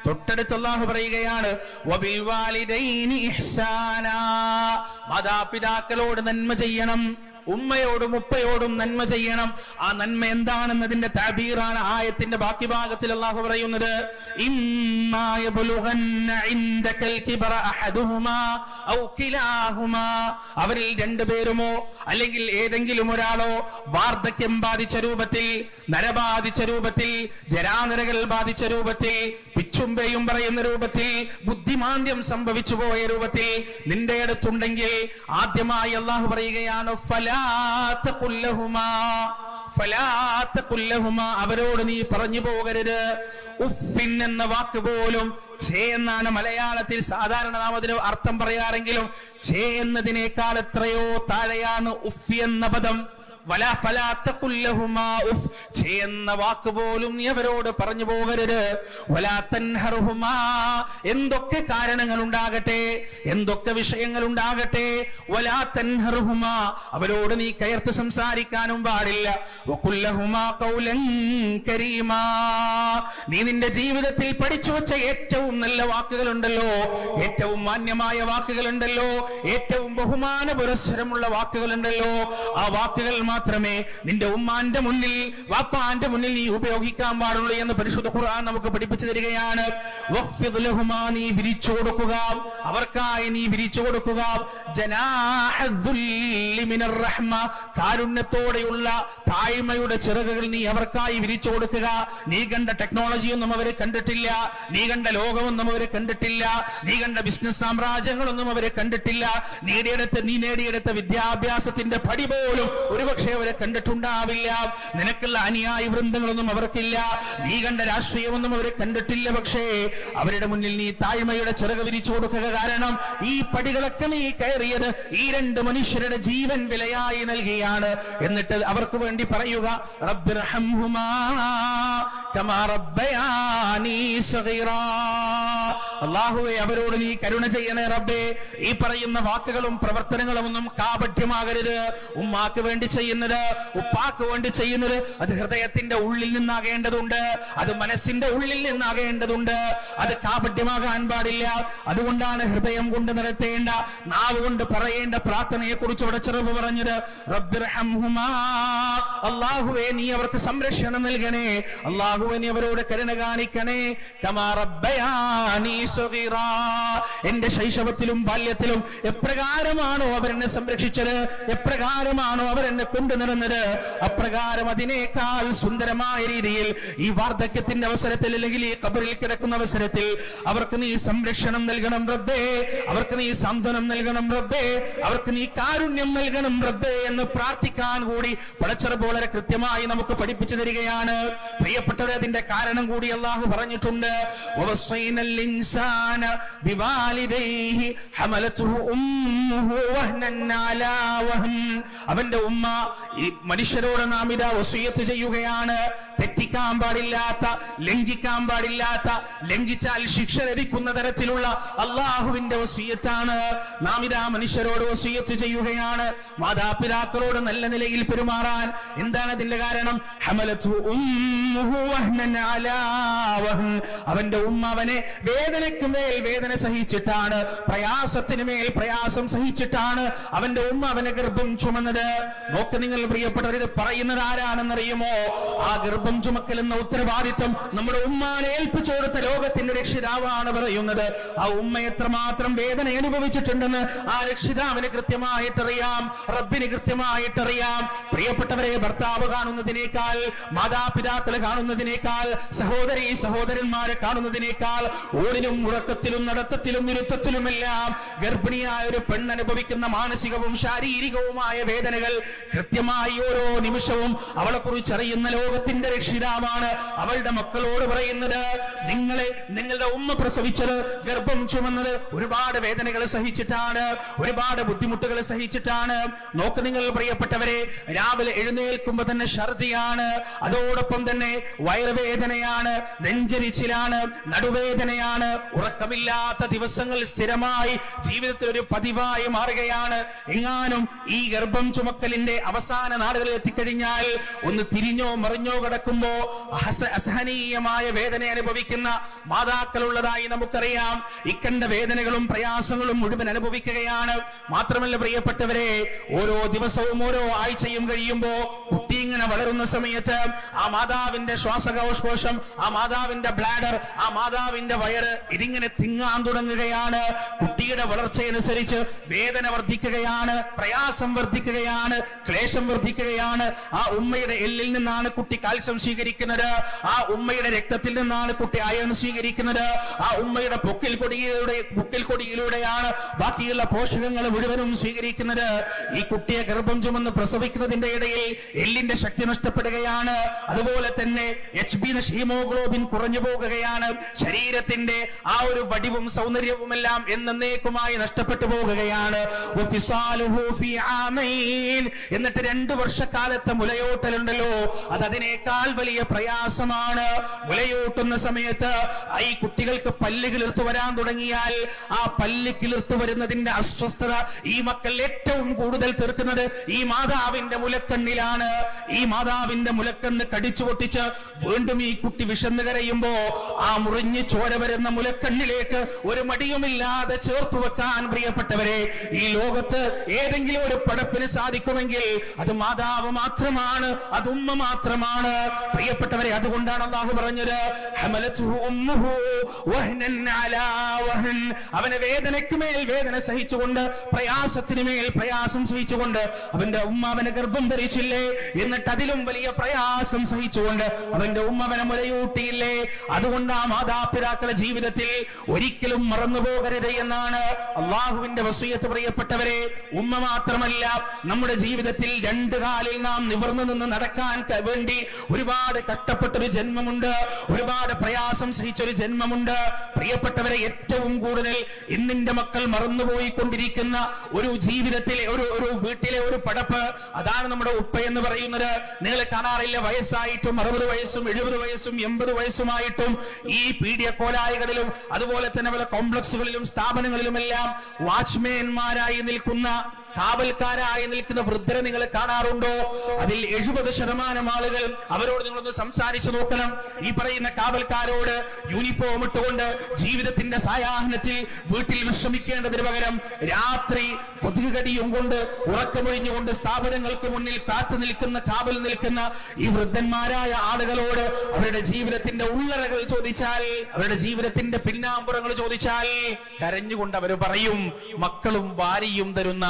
തൊട്ടടുത്ത് അല്ലാഹു പറയുകയാണ്, വബിൽ വാലിദൈനി ഇഹ്സാനാ, മാതാപിതാക്കളോട് നന്മ ചെയ്യണം, ഉമ്മയോടും ഉപ്പയോടും നന്മ ചെയ്യണം. ആ നന്മ എന്താണെന്നതിന്റെ താബീറാണ് ആയത്തിന്റെ ബാക്കി ഭാഗത്തിൽ അല്ലാഹു പറയുന്നത്. ഇമ്മാ യബ്ലുഗന്ന ഇൻദകൽ കിബറ അഹദുഹുമാ ഔ കിലാഹുമാ, അവരിൽ രണ്ടുപേരുമോ അല്ലെങ്കിൽ ഏതെങ്കിലും ഒരാളോ വാർദ്ധക്യം ബാധിച്ച രൂപത്തിൽ, നരബാധിച്ച രൂപത്തിൽ, ജരാനരകൾ ബാധിച്ച രൂപത്തിൽ, പിച്ചുമ്പയും പറയുന്ന രൂപത്തിൽ, ബുദ്ധിമാന്ദ്യം സംഭവിച്ചു പോയ രൂപത്തിൽ നിന്റെ അടുത്തുണ്ടെങ്കിൽ ആദ്യമായി അല്ലാഹു പറയുകയാണ്, അവരോട് നീ പറഞ്ഞു പോകരുത്. ഉഫിൻ എന്ന വാക്ക് പോലും ഛേ എന്നാണ് മലയാളത്തിൽ സാധാരണ നാം അതിന് അർത്ഥം പറയാറെങ്കിലും ഛേ എന്നതിനേക്കാൾ എത്രയോ താഴെയാണ് ഉഫ് എന്ന പദം. എന്ന വാക്ക് പോലും നീ അവരോട് പറഞ്ഞു പോകരുത്. എന്തൊക്കെ കാരണങ്ങൾ ഉണ്ടാകട്ടെ, എന്തൊക്കെ വിഷയങ്ങൾ ഉണ്ടാകട്ടെ, അവരോട് നീ കയർത്ത് സംസാരിക്കാനും പാടില്ല. നീ നിന്റെ ജീവിതത്തിൽ പഠിച്ചു വെച്ച ഏറ്റവും നല്ല വാക്കുകളുണ്ടല്ലോ, ഏറ്റവും മാന്യമായ വാക്കുകളുണ്ടല്ലോ, ഏറ്റവും ബഹുമാന പുരസ്സരമുള്ള വാക്കുകളുണ്ടല്ലോ, ആ വാക്കുകൾ മാത്രമേ നിന്റെ ഉമ്മാന്റെ മുന്നിൽ വാപ്പാന്റെ മുന്നിൽ നീ ഉപയോഗിക്കാൻ പാടുള്ളൂ എന്ന് പരിശുദ്ധ ഖുർആൻ നമുക്ക് പഠിപ്പിച്ചു തരികയാണ്. വഖ്ഫിദ് ലഹുമാ, നീ വിരിച്ചു കൊടുക്കുക, അവർക്കായി നീ വിരിച്ചു കൊടുക്കുക. ജനാഹദ്ദുല്ലി മിനർ റഹ്മ, കാരുണ്യത്തോടെയുള്ള താഴ്മയുടെ ചിറകുകൾ നീ അവർക്കായി വിരിച്ചു കൊടുക്കുക. നീ കണ്ട ടെക്നോളജിയൊന്നും അവരെ കണ്ടിട്ടില്ല, നീ കണ്ട ലോകമൊന്നും അവരെ കണ്ടിട്ടില്ല, നീ കണ്ട ബിസിനസ് സാമ്രാജ്യങ്ങളൊന്നും അവരെ കണ്ടിട്ടില്ല, നീ നേടിയെടുത്ത വിദ്യാഭ്യാസത്തിന്റെ പടി പോലും ഒരുപക്ഷെ അവരെ കണ്ടിട്ടുണ്ടാവില്ല, നിനക്കുള്ള അനുയായി വൃന്ദങ്ങളൊന്നും അവർക്കില്ല, നീ കണ്ട രാഷ്ട്രീയമൊന്നും അവരെ കണ്ടിട്ടില്ല. പക്ഷേ അവരുടെ മുന്നിൽ നീ താഴ്മയുടെ ചിറക് വിരിച്ചു കൊടുക്കുക. കാരണം ഈ പടികളൊക്കെ നീ കയറിയത് ഈ 2 മനുഷ്യരുടെ ജീവൻ വിലയായി നൽകിയാണ്. എന്നിട്ട് അവർക്ക് വേണ്ടി പറയുക, റബ്ബിർഹംഹുമാ കമാ റബ്ബയാനി സഗീറാ, അല്ലാഹുവേ അവരോട് നീ കരുണ ചെയ്യണേ റബ്ബേ. ഈ പറയുന്ന വാക്കുകളും പ്രവർത്തനങ്ങളും ഒന്നും കാപട്യമാകരുത്. ഉമ്മാക്ക് വേണ്ടി ചെയ്യുന്നത്, ഉപ്പാക്ക് വേണ്ടി ചെയ്യുന്നത് അത് ഹൃദയത്തിന്റെ ഉള്ളിൽ നിന്നാകേണ്ടതുണ്ട്, അത് മനസ്സിന്റെ ഉള്ളിൽ നിന്നാകേണ്ടതുണ്ട്, അത് കാപട്യമാകാൻ പാടില്ല. അതുകൊണ്ടാണ് ഹൃദയം കൊണ്ട് നടത്തേണ്ട, നാവ് കൊണ്ട് പറയേണ്ട പ്രാർത്ഥനയെ കുറിച്ച് ഇവിടെ ചെറുപ്പ് പറഞ്ഞത്. റബ്ബിർഹംഹുമാ, അല്ലാഹുവേ നീ അവർക്ക് സംരക്ഷണം നൽകണേ, അല്ലാഹുവേ നീ അവരോട് കരുണ കാണിക്കണേ. കമാ റബ്ബയാനി എന്റെ ശൈശവത്തിലും ബാല്യത്തിലും എപ്രകാരമാണോ അവരെന്നെ സംരക്ഷിച്ചത്, എപ്രകാരമാണോ അവരെന്നെ കൊണ്ടുനിന്നത്, അപ്രകാരം അതിനേക്കാൾ സുന്ദരമായ രീതിയിൽ ഈ വാർദ്ധക്യത്തിന്റെ അവസരത്തിൽ അല്ലെങ്കിൽ ഈ ഖബറിൽ കിടക്കുന്ന അവസരത്തിൽ അവർക്ക് നീ സംരക്ഷണം നൽകണം റബ്ബേ, അവർക്ക് നീ സാന്ത്വനം നൽകണം റബ്ബേ, അവർക്ക് നീ കാരുണ്യം നൽകണം റബ്ബേ എന്ന് പ്രാർത്ഥിക്കാൻ കൂടി പടച്ചറബ് വളരെ കൃത്യമായി നമുക്ക് പഠിപ്പിച്ചു തരികയാണ്. പ്രിയപ്പെട്ടവരെ, അതിന്റെ കാരണം കൂടി അല്ലാഹു പറഞ്ഞിട്ടുണ്ട്. വവസ്സൈനൽ ഇൻസാന ബിവാലിദൈഹി ഹമലതുഹു ഉമ്മുഹു വഹ്നൻ അലാ വഹൻ. അവന്റെ ഉമ്മ ഈ മനുഷ്യരോട് നാം ഇതാ വസിയത്ത് ചെയ്യുകയാണ്. തെറ്റിക്കാൻ പാടില്ലാത്ത, ലംഘിക്കാൻ പാടില്ലാത്ത, ലംഘിച്ചാൽ ശിക്ഷ ലഭിക്കുന്ന തരത്തിലുള്ള അള്ളാഹുവിന്റെ വസിയത്താണ്. നാം ഇതാ മനുഷ്യരോട് വസിയത്ത് ചെയ്യുകയാണ് മാതാപിതാക്കളോട് നല്ല നിലയിൽ പെരുമാറാൻ. എന്താണ് അതിന്റെ കാരണം? ഹമലതുഹു ഉമ്മുഹു വഹ്നൻ അലാ വഹൻ. അവന്റെ ഉമ്മ അവനെ വേദനയ്ക്ക് മേൽ വേദന സഹിച്ചിട്ടാണ്, പ്രയാസത്തിന് മേൽ പ്രയാസം സഹിച്ചിട്ടാണ് അവന്റെ ഉമ്മ അവനെ ഗർഭം ചുമന്നത്. നോക്ക് നിങ്ങൾ പ്രിയപ്പെട്ടവർ, ഇത് പറയുന്നത് ആരാണെന്നറിയുമോ? ആ ഗർഭം ചുമക്കൽ എന്ന ഉത്തരവാദിത്വം നമ്മുടെ ഉമ്മാനെ ഏൽപ്പിച്ചു കൊടുത്ത ലോകത്തിന്റെ രക്ഷിതാവാണ് പറയുന്നത്. ആ ഉമ്മ എത്രമാത്രം വേദന അനുഭവിച്ചിട്ടുണ്ടെന്ന് ആ രക്ഷിതാവിന് കൃത്യമായിട്ടറിയാം, റബ്ബിന് കൃത്യമായിട്ടറിയാം. പ്രിയപ്പെട്ടവരെ, ഭർത്താവ് കാണുന്നതിനേക്കാൾ, മാതാപിതാക്കളെ കാണുന്നതിനേക്കാൾ, സഹോദരന്മാരെ കാണുന്നതിനേക്കാൾ ഊണിനും ഉറക്കത്തിലും നടത്തത്തിലും ഇരുത്തത്തിലുമെല്ലാം ഗർഭിണിയായ ഒരു പെണ്ണനുഭവിക്കുന്ന മാനസികവും ശാരീരികവുമായ വേദനകൾ കൃത്യമായി ഓരോ നിമിഷവും അവളെ കുറിച്ച് അറിയുന്ന ലോകത്തിന്റെ രക്ഷിതാവാണ് അവളുടെ മക്കളോട് പറയുന്നത്. നിങ്ങളുടെ ഉമ്മ പ്രസവിച്ചത്, ഗർഭം ചുമന്നത് ഒരുപാട് വേദനകൾ സഹിച്ചിട്ടാണ്, ഒരുപാട് ബുദ്ധിമുട്ടുകൾ സഹിച്ചിട്ടാണ്. നോക്ക് നിങ്ങൾ പ്രിയപ്പെട്ടവരെ, രാവിലെ എഴുന്നേൽക്കുമ്പോ തന്നെ ഛർദിയാണ്, അതോടൊപ്പം തന്നെ വയറുവേദനയാണ്, നെഞ്ചരിച്ചിലാണ്, നടുവേദനയാണ്, ഉറക്കമില്ലാത്ത ദിവസങ്ങൾ സ്ഥിരമായി ജീവിതത്തിൽ ഒരു പതിവായി മാറുകയാണ്. എങ്ങാനും ഈ ഗർഭം ചുമക്കലിന്റെ അവസാന നാളുകളിൽ എത്തിക്കഴിഞ്ഞാൽ ഒന്ന് തിരിഞ്ഞോ മറിഞ്ഞോ കിടക്കുമ്പോ അസഹനീയമായ വേദന അനുഭവിക്കുന്ന മാതാക്കളുള്ളതായി നമുക്കറിയാം. ഇക്കണ്ട വേദനകളും പ്രയാസങ്ങളും മുഴുവൻ അനുഭവിക്കുകയാണ്. മാത്രമല്ല പ്രിയപ്പെട്ടവരെ, ഓരോ ദിവസവും ഓരോ ആഴ്ചയും കഴിയുമ്പോ കുട്ടി ഇങ്ങനെ വളരുന്ന സമയത്ത് ആ മാതാവിന്റെ ശ്വാസകോശം, ആ മാതാവിന്റെ ബ്ലാഡർ, ആ മാതാവിന്റെ വയറ് ഇതിങ്ങനെ തിങ്ങാൻ തുടങ്ങുകയാണ്. കുട്ടിയുടെ വളർച്ചയനുസരിച്ച് വേദന വർദ്ധിക്കുകയാണ്, പ്രയാസം വർദ്ധിക്കുകയാണ്, ക്ലേശം വർദ്ധിക്കുകയാണ്. ആ ഉമ്മയുടെ എല്ലിൽ നിന്നാണ് കുട്ടി കാൽസ്യം സ്വീകരിക്കുന്നത്, ആ ഉമ്മയുടെ രക്തത്തിൽ നിന്നാണ് കുട്ടി അയൺ സ്വീകരിക്കുന്നത്, ആ ഉമ്മയുടെ പൊക്കിൽ കൊടിയിലൂടെയാണ് ബാക്കിയുള്ള പോഷകങ്ങൾ മുഴുവനും സ്വീകരിക്കുന്നത്. ഈ കുട്ടിയെ ഗർഭം ചുമന്ന് പ്രസവിക്കുന്നതിന്റെ ഇടയിൽ എല്ലിന്റെ ശക്തി നഷ്ടപ്പെടുകയാണ്. അതുപോലെ തന്നെ HB ഹീമോഗ്ലോബിൻ കുറഞ്ഞു പോകുകയാണ്. ശരീരത്തിന്റെ ആ ഒരു വടിവും സൗന്ദര്യവുമെല്ലാം എന്നേക്കുമായി നഷ്ടപ്പെട്ടു പോകുകയാണ്. എന്നിട്ട് 2 വർഷക്കാലത്തെ മുലയൂട്ടലുണ്ടല്ലോ, അത് അതിനേക്കാൾ വലിയ പ്രയാസമാണ്. മുലയൂട്ടുന്ന സമയത്ത് ഈ കുട്ടികൾക്ക് പല്ല് കിളിർത്തു വരാൻ തുടങ്ങിയാൽ ആ പല്ല് കിളിർത്തു വരുന്നതിന്റെ അസ്വസ്ഥത ഈ മക്കൾ ഏറ്റവും കൂടുതൽ തീർക്കുന്നത് ഈ മാതാവിന്റെ മുലക്കണ്ണിലാണ്. ഈ മാതാവിന്റെ മുലക്കണ്ണ് കടിച്ചു പൊട്ടിച്ച് വീണ്ടും ഈ കുട്ടി വിശന്ന് കരയുമ്പോ ആ മുറിഞ്ഞ് ചോര വരുന്ന മുലക്കണ്ണിലേക്ക് ഒരു മടിയുമില്ലാതെ ചേർത്തു വെക്കാൻ പ്രിയപ്പെട്ടവരെ ഈ ലോകത്ത് ഏതെങ്കിലും ഒരു പടപ്പിന് സാധിക്കുമെങ്കിൽ അത് മാതാവ് മാത്രമാണ്, അത് ഉമ്മ മാത്രമാണ്. പ്രിയപ്പെട്ടവരെ, അതുകൊണ്ടാണ് അല്ലാഹു പറഞ്ഞത് ഹമലതുഹു ഉമ്മുഹു വഹ്നൻ അലാ വഹൻ. അവനെ വേദനയ്ക്ക് മേൽ വേദന സഹിച്ചുകൊണ്ട്, പ്രയാസത്തിന് മേൽ പ്രയാസം സഹിച്ചുകൊണ്ട് അവന്റെ ഉമ്മ അവനെ ഗർഭം ധരിച്ചില്ലേ, എന്നിട്ട് അതിലും വലിയ പ്രയാസം സഹിച്ചുകൊണ്ട് അവന്റെ ഉമ്മ അവനെ മുലയൂട്ടിയില്ലേ. അതുകൊണ്ട് ആ മാതാപിതാക്കളുടെ ജീവിതത്തിൽ ഒരിക്കലും മറന്നു പോകരുത് എന്നാണ് അള്ളാഹുവിന്റെ വസിയത്ത്. പ്രിയപ്പെട്ടവരെ, ഉമ്മ മാത്രമല്ല, നമ്മുടെ ജീവിതത്തിൽ 2 കാലിൽ നാം നിവർന്നു നിന്ന് നടക്കാൻ വേണ്ടി ഒരുപാട് കഷ്ടപ്പെട്ടൊരു ജന്മമുണ്ട്, ഒരുപാട് പ്രയാസം സഹിച്ചൊരു ജന്മമുണ്ട്. പ്രിയപ്പെട്ടവരെ, ഏറ്റവും കൂടുതൽ ഇന്നിന്റെ മക്കൾ മറന്നുപോയിക്കൊണ്ടിരിക്കുന്ന ഒരു ജീവിതത്തിലെ ഒരു വീട്ടിലെ ഒരു പടപ്പ്, അതാണ് നമ്മുടെ ഉപ്പ എന്ന് പറയുന്നത്. നിങ്ങൾ കാണാറില്ല, വയസ്സായിട്ടും 60 വയസ്സും 70 വയസ്സും 80 വയസ്സുമായിട്ടും ഈ പീഡിയ കോലായികളിലും അതുപോലെ തന്നെ പല കോംപ്ലക്സുകളിലും സ്ഥാപനങ്ങളിലുമെല്ലാം വാച്ച്മാൻമാരായി നിൽക്കുന്ന കാവൽക്കാരായി നിൽക്കുന്ന വൃദ്ധരെ നിങ്ങൾ കാണാറുണ്ടോ? അതിൽ 70% ആളുകൾ, അവരോട് നിങ്ങളൊന്ന് സംസാരിച്ചു നോക്കണം. ഈ പറയുന്ന കാവൽക്കാരോട് യൂണിഫോം ഇട്ടുകൊണ്ട് ജീവിതത്തിന്റെ സായാഹ്നത്തിൽ വീട്ടിൽ വിശ്രമിക്കേണ്ടതിന് പകരം രാത്രി കൊതുകുകടിയും കൊണ്ട് ഉറക്കമൊഴിഞ്ഞുകൊണ്ട് സ്ഥാപനങ്ങൾക്ക് മുന്നിൽ കാത്തു നിൽക്കുന്ന, കാവൽ നിൽക്കുന്ന ഈ വൃദ്ധന്മാരായ ആളുകളോട് അവരുടെ ജീവിതത്തിന്റെ ഉള്ളറകൾ ചോദിച്ചാൽ, അവരുടെ ജീവിതത്തിന്റെ പിന്നാമ്പുറങ്ങൾ ചോദിച്ചാൽ കരഞ്ഞുകൊണ്ട് അവർ പറയും, മക്കളും ഭാര്യയും തരുന്ന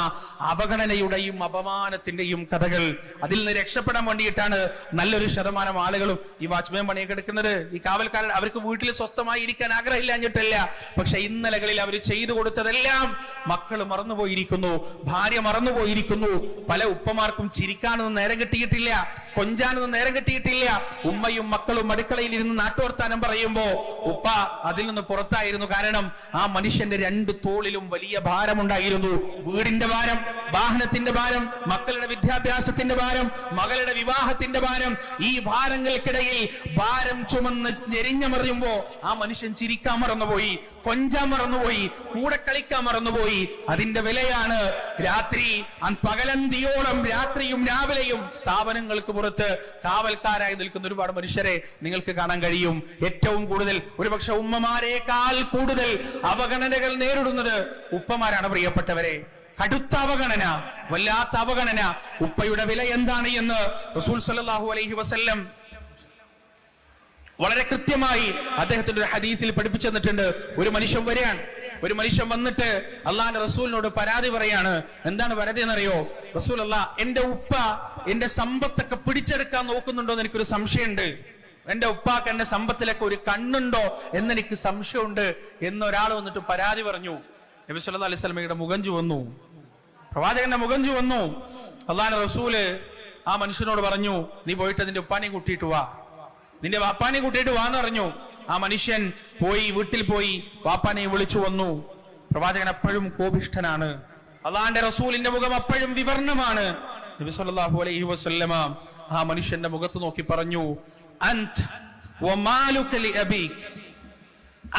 അവഗണനയുടെയും അപമാനത്തിന്റെയും കഥകൾ. അതിൽ നിന്ന് രക്ഷപ്പെടാൻ വേണ്ടിയിട്ടാണ് നല്ലൊരു ശതമാനം ആളുകളും ഈ വാച്ച്മാൻ പണിയൊക്കെ എടുക്കുന്നത്. ഈ കാവൽക്കാരൻ അവർക്ക് വീട്ടിൽ സ്വസ്ഥമായി ഇരിക്കാൻ ആഗ്രഹമില്ലാഞ്ഞിട്ടല്ല, പക്ഷെ ഇന്നലകളിൽ അവർ ചെയ്തു കൊടുത്തതെല്ലാം മക്കൾ മറന്നുപോയിരിക്കുന്നു, ഭാര്യ മറന്നുപോയിരിക്കുന്നു. പല ഉപ്പമാർക്കും ചിരിക്കാനൊന്നും നേരം കിട്ടിയിട്ടില്ല, കൊഞ്ചാനൊന്നും നേരം കിട്ടിയിട്ടില്ല. ഉമ്മയും മക്കളും അടുക്കളയിൽ ഇരുന്ന് നാട്ടുവർത്താനം പറയുമ്പോ ഉപ്പ അതിൽ നിന്ന് പുറത്തായിരുന്നു. കാരണം ആ മനുഷ്യന്റെ 2 തോളിലും വലിയ ഭാരമുണ്ടായിരുന്നു. വീടിന്റെ ഭാരം, വാഹനത്തിന്റെ ഭാരം, മക്കളുടെ വിദ്യാഭ്യാസത്തിന്റെ ഭാരം, മകളുടെ വിവാഹത്തിന്റെ ഭാരം. ഈ ഭാരങ്ങൾക്കിടയിൽ ഭാരം ചുമന്ന് ഞെരിഞ്ഞമറിയുമ്പോ ആ മനുഷ്യൻ ചിരിക്കാൻ മറന്നുപോയി, കൊഞ്ചാൻ മറന്നുപോയി, കൂടെ കളിക്കാൻ മറന്നുപോയി. അതിന്റെ വിലയാണ് രാത്രി പകലന്തിയോളം രാത്രിയും രാവിലെയും സ്ഥാപനങ്ങൾക്ക് പുറത്ത് കാവൽക്കാരായി നിൽക്കുന്ന ഒരുപാട് മനുഷ്യരെ നിങ്ങൾക്ക് കാണാൻ കഴിയും. ഏറ്റവും കൂടുതൽ, ഒരുപക്ഷെ ഉമ്മമാരെക്കാൾ കൂടുതൽ അവഗണനകൾ നേരിടുന്നത് ഉപ്പമാരാണ്. പ്രിയപ്പെട്ടവരെ, കടുത്ത അവഗണന, വല്ലാത്ത അവഗണന. ഉപ്പയുടെ വില എന്താണ് എന്ന് റസൂൽ സല്ലല്ലാഹു അലൈഹി വസല്ലം വളരെ കൃത്യമായി അദ്ദേഹത്തിന്റെ ഒരു ഹദീസിൽ പഠിപ്പിച്ചു തന്നിട്ടുണ്ട്. ഒരു മനുഷ്യൻ വരികയാണ്, ഒരു മനുഷ്യൻ വന്നിട്ട് അള്ളാന്റെ റസൂലിനോട് പരാതി പറയാണ്. എന്താണ് പരാതി എന്നറിയോ? റസൂൽ, എന്റെ ഉപ്പ എന്റെ സമ്പത്തൊക്കെ പിടിച്ചെടുക്കാൻ നോക്കുന്നുണ്ടോ എന്ന് എനിക്കൊരു സംശയമുണ്ട്. എന്റെ ഉപ്പാക്ക് എന്റെ സമ്പത്തിലൊക്കെ ഒരു കണ്ണുണ്ടോ എന്നെനിക്ക് സംശയമുണ്ട് എന്നൊരാൾ വന്നിട്ട് പരാതി പറഞ്ഞു. നബി സല്ലല്ലാഹു അലൈഹി വസല്ലമയുടെ മുഖം ചുവന്നു, പ്രവാചകന്റെ മുഖം ചുവന്നു. അള്ളാന്റെ റസൂല് ആ മനുഷ്യനോട് പറഞ്ഞു, നീ പോയിട്ട് നിന്റെ ഉപ്പാനെയും കൂട്ടിയിട്ട് വാ, നിന്റെ വാപ്പാനെയും കൂട്ടിയിട്ട് വാന്ന് പറഞ്ഞു. ആ മനുഷ്യൻ പോയി, വീട്ടിൽ പോയി വാപ്പാനെയും വിളിച്ചു വന്നു. പ്രവാചകൻ അപ്പോഴും കോപിഷ്ഠനാണ്. അള്ളാന്റെ റസൂലിന്റെ മുഖം അപ്പോഴും വിവർണമാണ്. നബി സല്ലല്ലാഹു അലൈഹി വസല്ലമ ആ മനുഷ്യന്റെ മുഖത്ത് നോക്കി പറഞ്ഞു, അൻത വമാലുക ലിഅബീക്,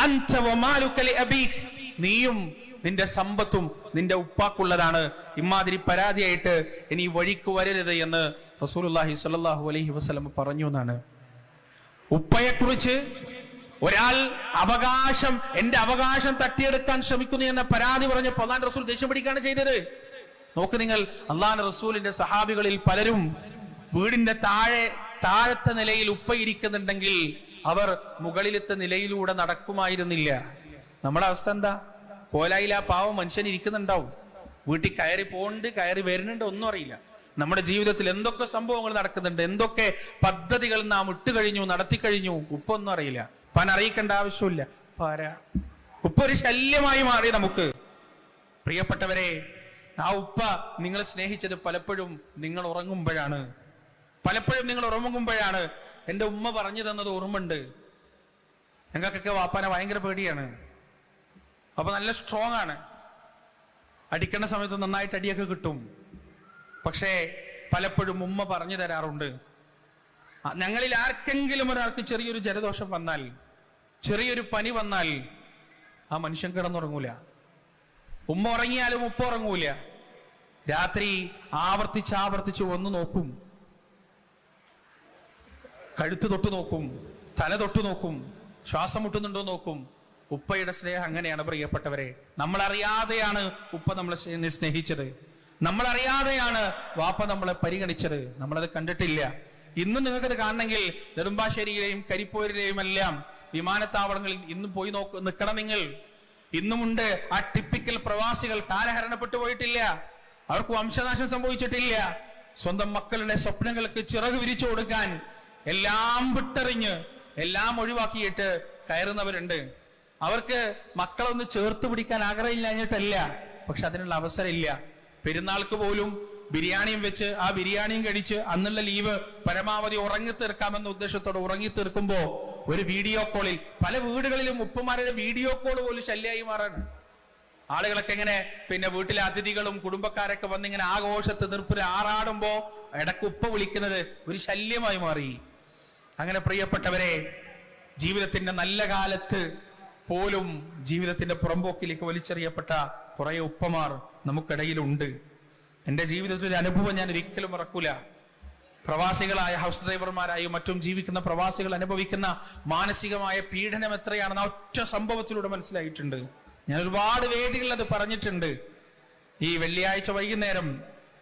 അൻത വമാലുക ലിഅബീക്, നീയും നിന്റെ സമ്പത്തും നിന്റെ ഉപ്പാക്കുള്ളതാണ്. ഇമാതിരി പരാതിയായിട്ട് ഇനി വഴിക്ക് വരരുത് എന്ന് റസൂലുള്ളാഹി സ്വല്ലല്ലാഹു അലൈഹി വസല്ലം പറഞ്ഞു എന്നാണ്. ഉപ്പയെ കുറിച്ച് ഒരാൾ എന്റെ അവകാശം തട്ടിയെടുക്കാൻ ശ്രമിക്കുന്നു എന്ന പരാതി പറഞ്ഞ അല്ലാഹുവിന്റെ റസൂൽ ദേഷ്യം പിടിക്കുകയാണ് ചെയ്തത്. നോക്ക് നിങ്ങൾ, അല്ലാഹുവിന്റെ റസൂലിന്റെ സഹാബികളിൽ പലരും വീടിന്റെ താഴത്തെ നിലയിൽ ഉപ്പ ഇരിക്കുന്നുണ്ടെങ്കിൽ അവർ മുകളിലത്തെ നിലയിലൂടെ നടക്കുമായിരുന്നില്ല. നമ്മുടെ അവസ്ഥ എന്താ? കോലായിൽ ആ പാവം മനുഷ്യൻ ഇരിക്കുന്നുണ്ടാവും, വീട്ടിൽ കയറി പോകുന്നുണ്ട്, കയറി വരുന്നുണ്ട്, ഒന്നും അറിയില്ല. നമ്മുടെ ജീവിതത്തിൽ എന്തൊക്കെ സംഭവങ്ങൾ നടക്കുന്നുണ്ട്, എന്തൊക്കെ പദ്ധതികൾ നാം ഇട്ടുകഴിഞ്ഞു, നടത്തി കഴിഞ്ഞു, ഉപ്പൊന്നും അറിയില്ല. പൻ അറിയിക്കേണ്ട ആവശ്യമില്ല. ഉപ്പ ഒരു ശല്യമായി മാറി നമുക്ക്. പ്രിയപ്പെട്ടവരെ, ആ ഉപ്പ നിങ്ങളെ സ്നേഹിച്ചത് പലപ്പോഴും നിങ്ങൾ ഉറങ്ങുമ്പോഴാണ്. എന്റെ ഉമ്മ പറഞ്ഞു തന്നത് ഓർമ്മയുണ്ട്. ഞങ്ങൾക്കൊക്കെ വാപ്പാനെ ഭയങ്കര പേടിയാണ്. അപ്പൊ നല്ല സ്ട്രോങ് ആണ്, അടിക്കേണ്ട സമയത്ത് നന്നായിട്ട് അടിയൊക്കെ കിട്ടും. പക്ഷേ പലപ്പോഴും ഉമ്മ പറഞ്ഞു തരാറുണ്ട്, ഞങ്ങളിൽ ആർക്കെങ്കിലും ഒരാൾക്ക് ചെറിയൊരു ജലദോഷം വന്നാൽ, ചെറിയൊരു പനി വന്നാൽ ആ മനുഷ്യൻ കിടന്നുറങ്ങൂല. ഉമ്മ ഉറങ്ങിയാലും ഉപ്പ ഉറങ്ങൂല. രാത്രി ആവർത്തിച്ച് വന്നു നോക്കും, കഴുത്ത് തൊട്ടു നോക്കും, തല തൊട്ടു നോക്കും, ശ്വാസം മുട്ടുന്നുണ്ടോ നോക്കും. ഉപ്പയുടെ സ്നേഹം അങ്ങനെയാണ് പ്രിയപ്പെട്ടവരെ. നമ്മളറിയാതെയാണ് ഉപ്പ നമ്മളെ സ്നേഹിച്ചത്, നമ്മളറിയാതെയാണ് വാപ്പ നമ്മളെ പരിഗണിച്ചത്, നമ്മളത് കണ്ടിട്ടില്ല. ഇന്നും നിങ്ങൾക്കത് കാണണമെങ്കിൽ നെടുമ്പാശ്ശേരിയിലെയും കരിപ്പൂരിലെയും എല്ലാം വിമാനത്താവളങ്ങളിൽ ഇന്നും പോയി നിൽക്കണം നിങ്ങൾ. ഇന്നുമുണ്ട് ആ ടിപ്പിക്കൽ പ്രവാസികൾ. കാലഹരണപ്പെട്ടു പോയിട്ടില്ല, അവർക്ക് വംശനാശം സംഭവിച്ചിട്ടില്ല. സ്വന്തം മക്കളുടെ സ്വപ്നങ്ങൾക്ക് ചിറക് വിരിച്ചു കൊടുക്കാൻ എല്ലാം വിട്ടെറിഞ്ഞ് എല്ലാം ഒഴിവാക്കിയിട്ട് കയറുന്നവരുണ്ട്. അവർക്ക് മക്കളൊന്ന് ചേർത്ത് പിടിക്കാൻ ആഗ്രഹമില്ലാഞ്ഞിട്ടല്ല, പക്ഷെ അതിനുള്ള അവസരമില്ല. പെരുന്നാൾക്ക് പോലും ബിരിയാണിയും വെച്ച് ആ ബിരിയാണിയും കഴിച്ച് അന്നുള്ള ലീവ് പരമാവധി ഉറങ്ങിത്തീർക്കാമെന്ന ഉദ്ദേശത്തോടെ ഉറങ്ങിത്തീർക്കുമ്പോ ഒരു വീഡിയോ കോളിൽ പല വീടുകളിലും ഉപ്പമാരുടെ വീഡിയോ കോൾ പോലും ശല്യമായി മാറാണ്. ആളുകളൊക്കെ ഇങ്ങനെ വീട്ടിലെ അതിഥികളും കുടുംബക്കാരൊക്കെ വന്നിങ്ങനെ ആഘോഷത്ത് നിർപ്പിൽ ആറാടുമ്പോ ഇടക്ക് ഉപ്പ വിളിക്കുന്നത് ഒരു ശല്യമായി മാറി. അങ്ങനെ പ്രിയപ്പെട്ടവരെ, ജീവിതത്തിന്റെ നല്ല കാലത്ത് പോലും ജീവിതത്തിന്റെ പുറമ്പോക്കിലേക്ക് വലിച്ചെറിയപ്പെട്ട കുറെ ഉപ്പമാർ നമുക്കിടയിലുണ്ട്. എൻ്റെ ജീവിതത്തിലെ അനുഭവം ഞാൻ ഒരിക്കലും മറക്കൂല. പ്രവാസികളായ ഹൗസ് ഡ്രൈവർമാരായും മറ്റും ജീവിക്കുന്ന പ്രവാസികൾ അനുഭവിക്കുന്ന മാനസികമായ പീഡനം എത്രയാണെന്ന് ആ ഒറ്റ സംഭവത്തിലൂടെ മനസ്സിലായിട്ടുണ്ട്. ഞാൻ ഒരുപാട് വേദികളിൽ അത് പറഞ്ഞിട്ടുണ്ട്. ഈ വെള്ളിയാഴ്ച വൈകുന്നേരം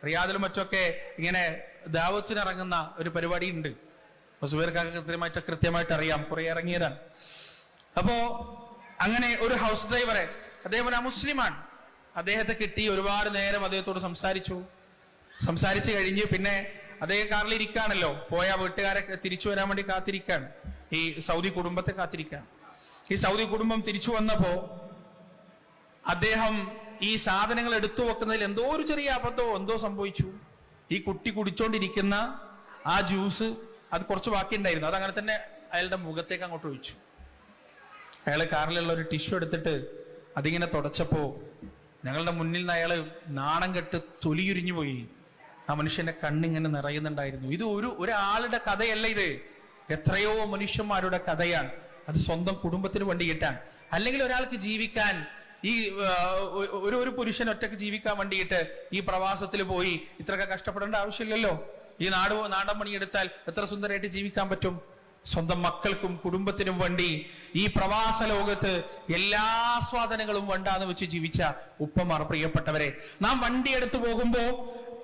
റിയാദിലും മറ്റൊക്കെ ഇങ്ങനെ ദാവത്തിനിറങ്ങുന്ന ഒരു പരിപാടി ഉണ്ട്. സുബൈർക്കൊക്കെ കൃത്യമായിട്ട് അറിയാം, കുറെ ഇറങ്ങിയതാണ്. അപ്പോ അങ്ങനെ ഒരു ഹൗസ് ഡ്രൈവറെ, അദ്ദേഹം ഒരു മുസ്ലിമാണ്, അദ്ദേഹത്തെ കിട്ടി. ഒരുപാട് നേരം അദ്ദേഹത്തോട് സംസാരിച്ചു കഴിഞ്ഞ് പിന്നെ അദ്ദേഹം കാറിൽ ഇരിക്കുകയാണല്ലോ, പോയ വീട്ടുകാരെ തിരിച്ചു വരാൻ വേണ്ടി കാത്തിരിക്കുകയാണ്, ഈ സൗദി കുടുംബത്തെ കാത്തിരിക്കുകയാണ്. ഈ സൗദി കുടുംബം തിരിച്ചു വന്നപ്പോ അദ്ദേഹം ഈ സാധനങ്ങൾ എടുത്തു വെക്കുന്നതിൽ എന്തോ ഒരു ചെറിയ അബദ്ധമോ എന്തോ സംഭവിച്ചു. ഈ കുട്ടി കുടിച്ചോണ്ടിരിക്കുന്ന ആ ജ്യൂസ് അത് കുറച്ച് ബാക്കി ഉണ്ടായിരുന്നു, അതങ്ങനെ തന്നെ അയാളുടെ മുഖത്തേക്ക് അങ്ങോട്ട് ഒഴിച്ചു. അയാള് കാറിലുള്ള ഒരു ടിഷ്യൂ എടുത്തിട്ട് അതിങ്ങനെ തുടച്ചപ്പോ ഞങ്ങളുടെ മുന്നിൽ നിന്ന് അയാള് നാണം കെട്ട് തൊലിയുരിഞ്ഞു പോയി. ആ മനുഷ്യന്റെ കണ്ണിങ്ങനെ നിറയുന്നുണ്ടായിരുന്നു. ഇത് ഒരാളുടെ കഥയല്ല, ഇത് എത്രയോ മനുഷ്യന്മാരുടെ കഥയാണ്. അത് സ്വന്തം കുടുംബത്തിന് വേണ്ടി കിട്ടാൻ, അല്ലെങ്കിൽ ഒരാൾക്ക് ജീവിക്കാൻ, ഈ ഒരു പുരുഷൻ ഒറ്റക്ക് ജീവിക്കാൻ വേണ്ടിയിട്ട് ഈ പ്രവാസത്തിൽ പോയി ഇത്രയൊക്കെ കഷ്ടപ്പെടേണ്ട ആവശ്യമില്ലല്ലോ. ഈ നാടൻ പണിയെടുത്താൽ എത്ര സുന്ദരമായിട്ട് ജീവിക്കാൻ പറ്റും. സ്വന്തം മക്കൾക്കും കുടുംബത്തിനും വേണ്ടി ഈ പ്രവാസ ലോകത്ത് എല്ലാ ആസ്വാദനങ്ങളും വേണ്ടാന്ന് വെച്ച് ജീവിച്ച ഉപ്പമാർ, പ്രിയപ്പെട്ടവരെ, നാം വണ്ടി എടുത്തു പോകുമ്പോ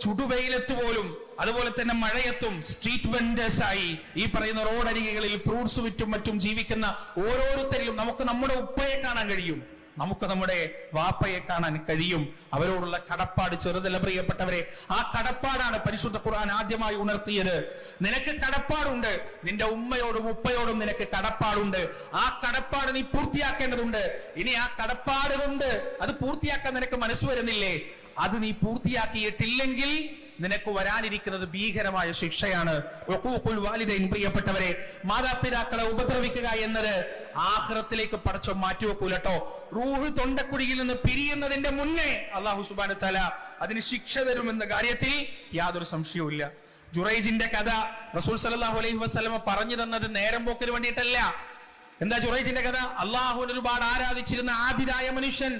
ചുടുവെയിലത്ത് പോലും അതുപോലെ തന്നെ മഴയത്തും സ്ട്രീറ്റ് വെൻഡേഴ്സായി ഈ പറയുന്ന റോഡരികകളിൽ ഫ്രൂട്ട്സ് വിറ്റും മറ്റും ജീവിക്കുന്ന ഓരോരുത്തരിലും നമുക്ക് നമ്മുടെ ഉപ്പയെ കാണാൻ കഴിയും, നമുക്ക് നമ്മുടെ വാപ്പയെ കാണാൻ കഴിയും. അവരോടുള്ള കടപ്പാട് ചെറുതല്ല, പ്രിയപ്പെട്ടവരെ. ആ കടപ്പാടാണ് പരിശുദ്ധ ഖുർആൻ ആദ്യമായി ഉണർത്തിയത്. നിനക്ക് കടപ്പാടുണ്ട്, നിന്റെ ഉമ്മയോടും ഉപ്പയോടും നിനക്ക് കടപ്പാടുണ്ട്. ആ കടപ്പാട് നീ പൂർത്തിയാക്കേണ്ടതുണ്ട്. ഇനി ആ കടപ്പാട് കൊണ്ട് അത് പൂർത്തിയാക്കാൻ നിനക്ക് മനസ്സ് വരുന്നില്ലേ, അത് നീ പൂർത്തിയാക്കിയിട്ടില്ലെങ്കിൽ നിനക്ക് വരാനിരിക്കുന്നത് ഭീകരമായ ശിക്ഷയാണ്. പ്രിയപ്പെട്ടവരെ, മാതാപിതാക്കളെ ഉപദ്രവിക്കുക എന്നത് ആഖിറത്തിലേക്ക് പടച്ചോ മാറ്റിവെക്കൂലട്ടോ. റൂഹ് തൊണ്ടക്കുഴിയിൽ നിന്ന് പിരിയുന്നതിന്റെ മുന്നേ അല്ലാഹു സുബ്ഹാനഹു വ തആല അതിന് ശിക്ഷ തരുമെന്ന കാര്യത്തിൽ യാതൊരു സംശയവുമില്ല. ജുറൈജിന്റെ കഥ റസൂൽ സല്ലല്ലാഹു അലൈഹി വസല്ലം പറഞ്ഞു തന്നത് നേരം പോക്കിന് വേണ്ടിയിട്ടല്ല. എന്താ ജുറൈജിന്റെ കഥ? അല്ലാഹുവിനെ ഒരുപാട് ആരാധിച്ചിരുന്ന ആബിദായ മനുഷ്യൻ,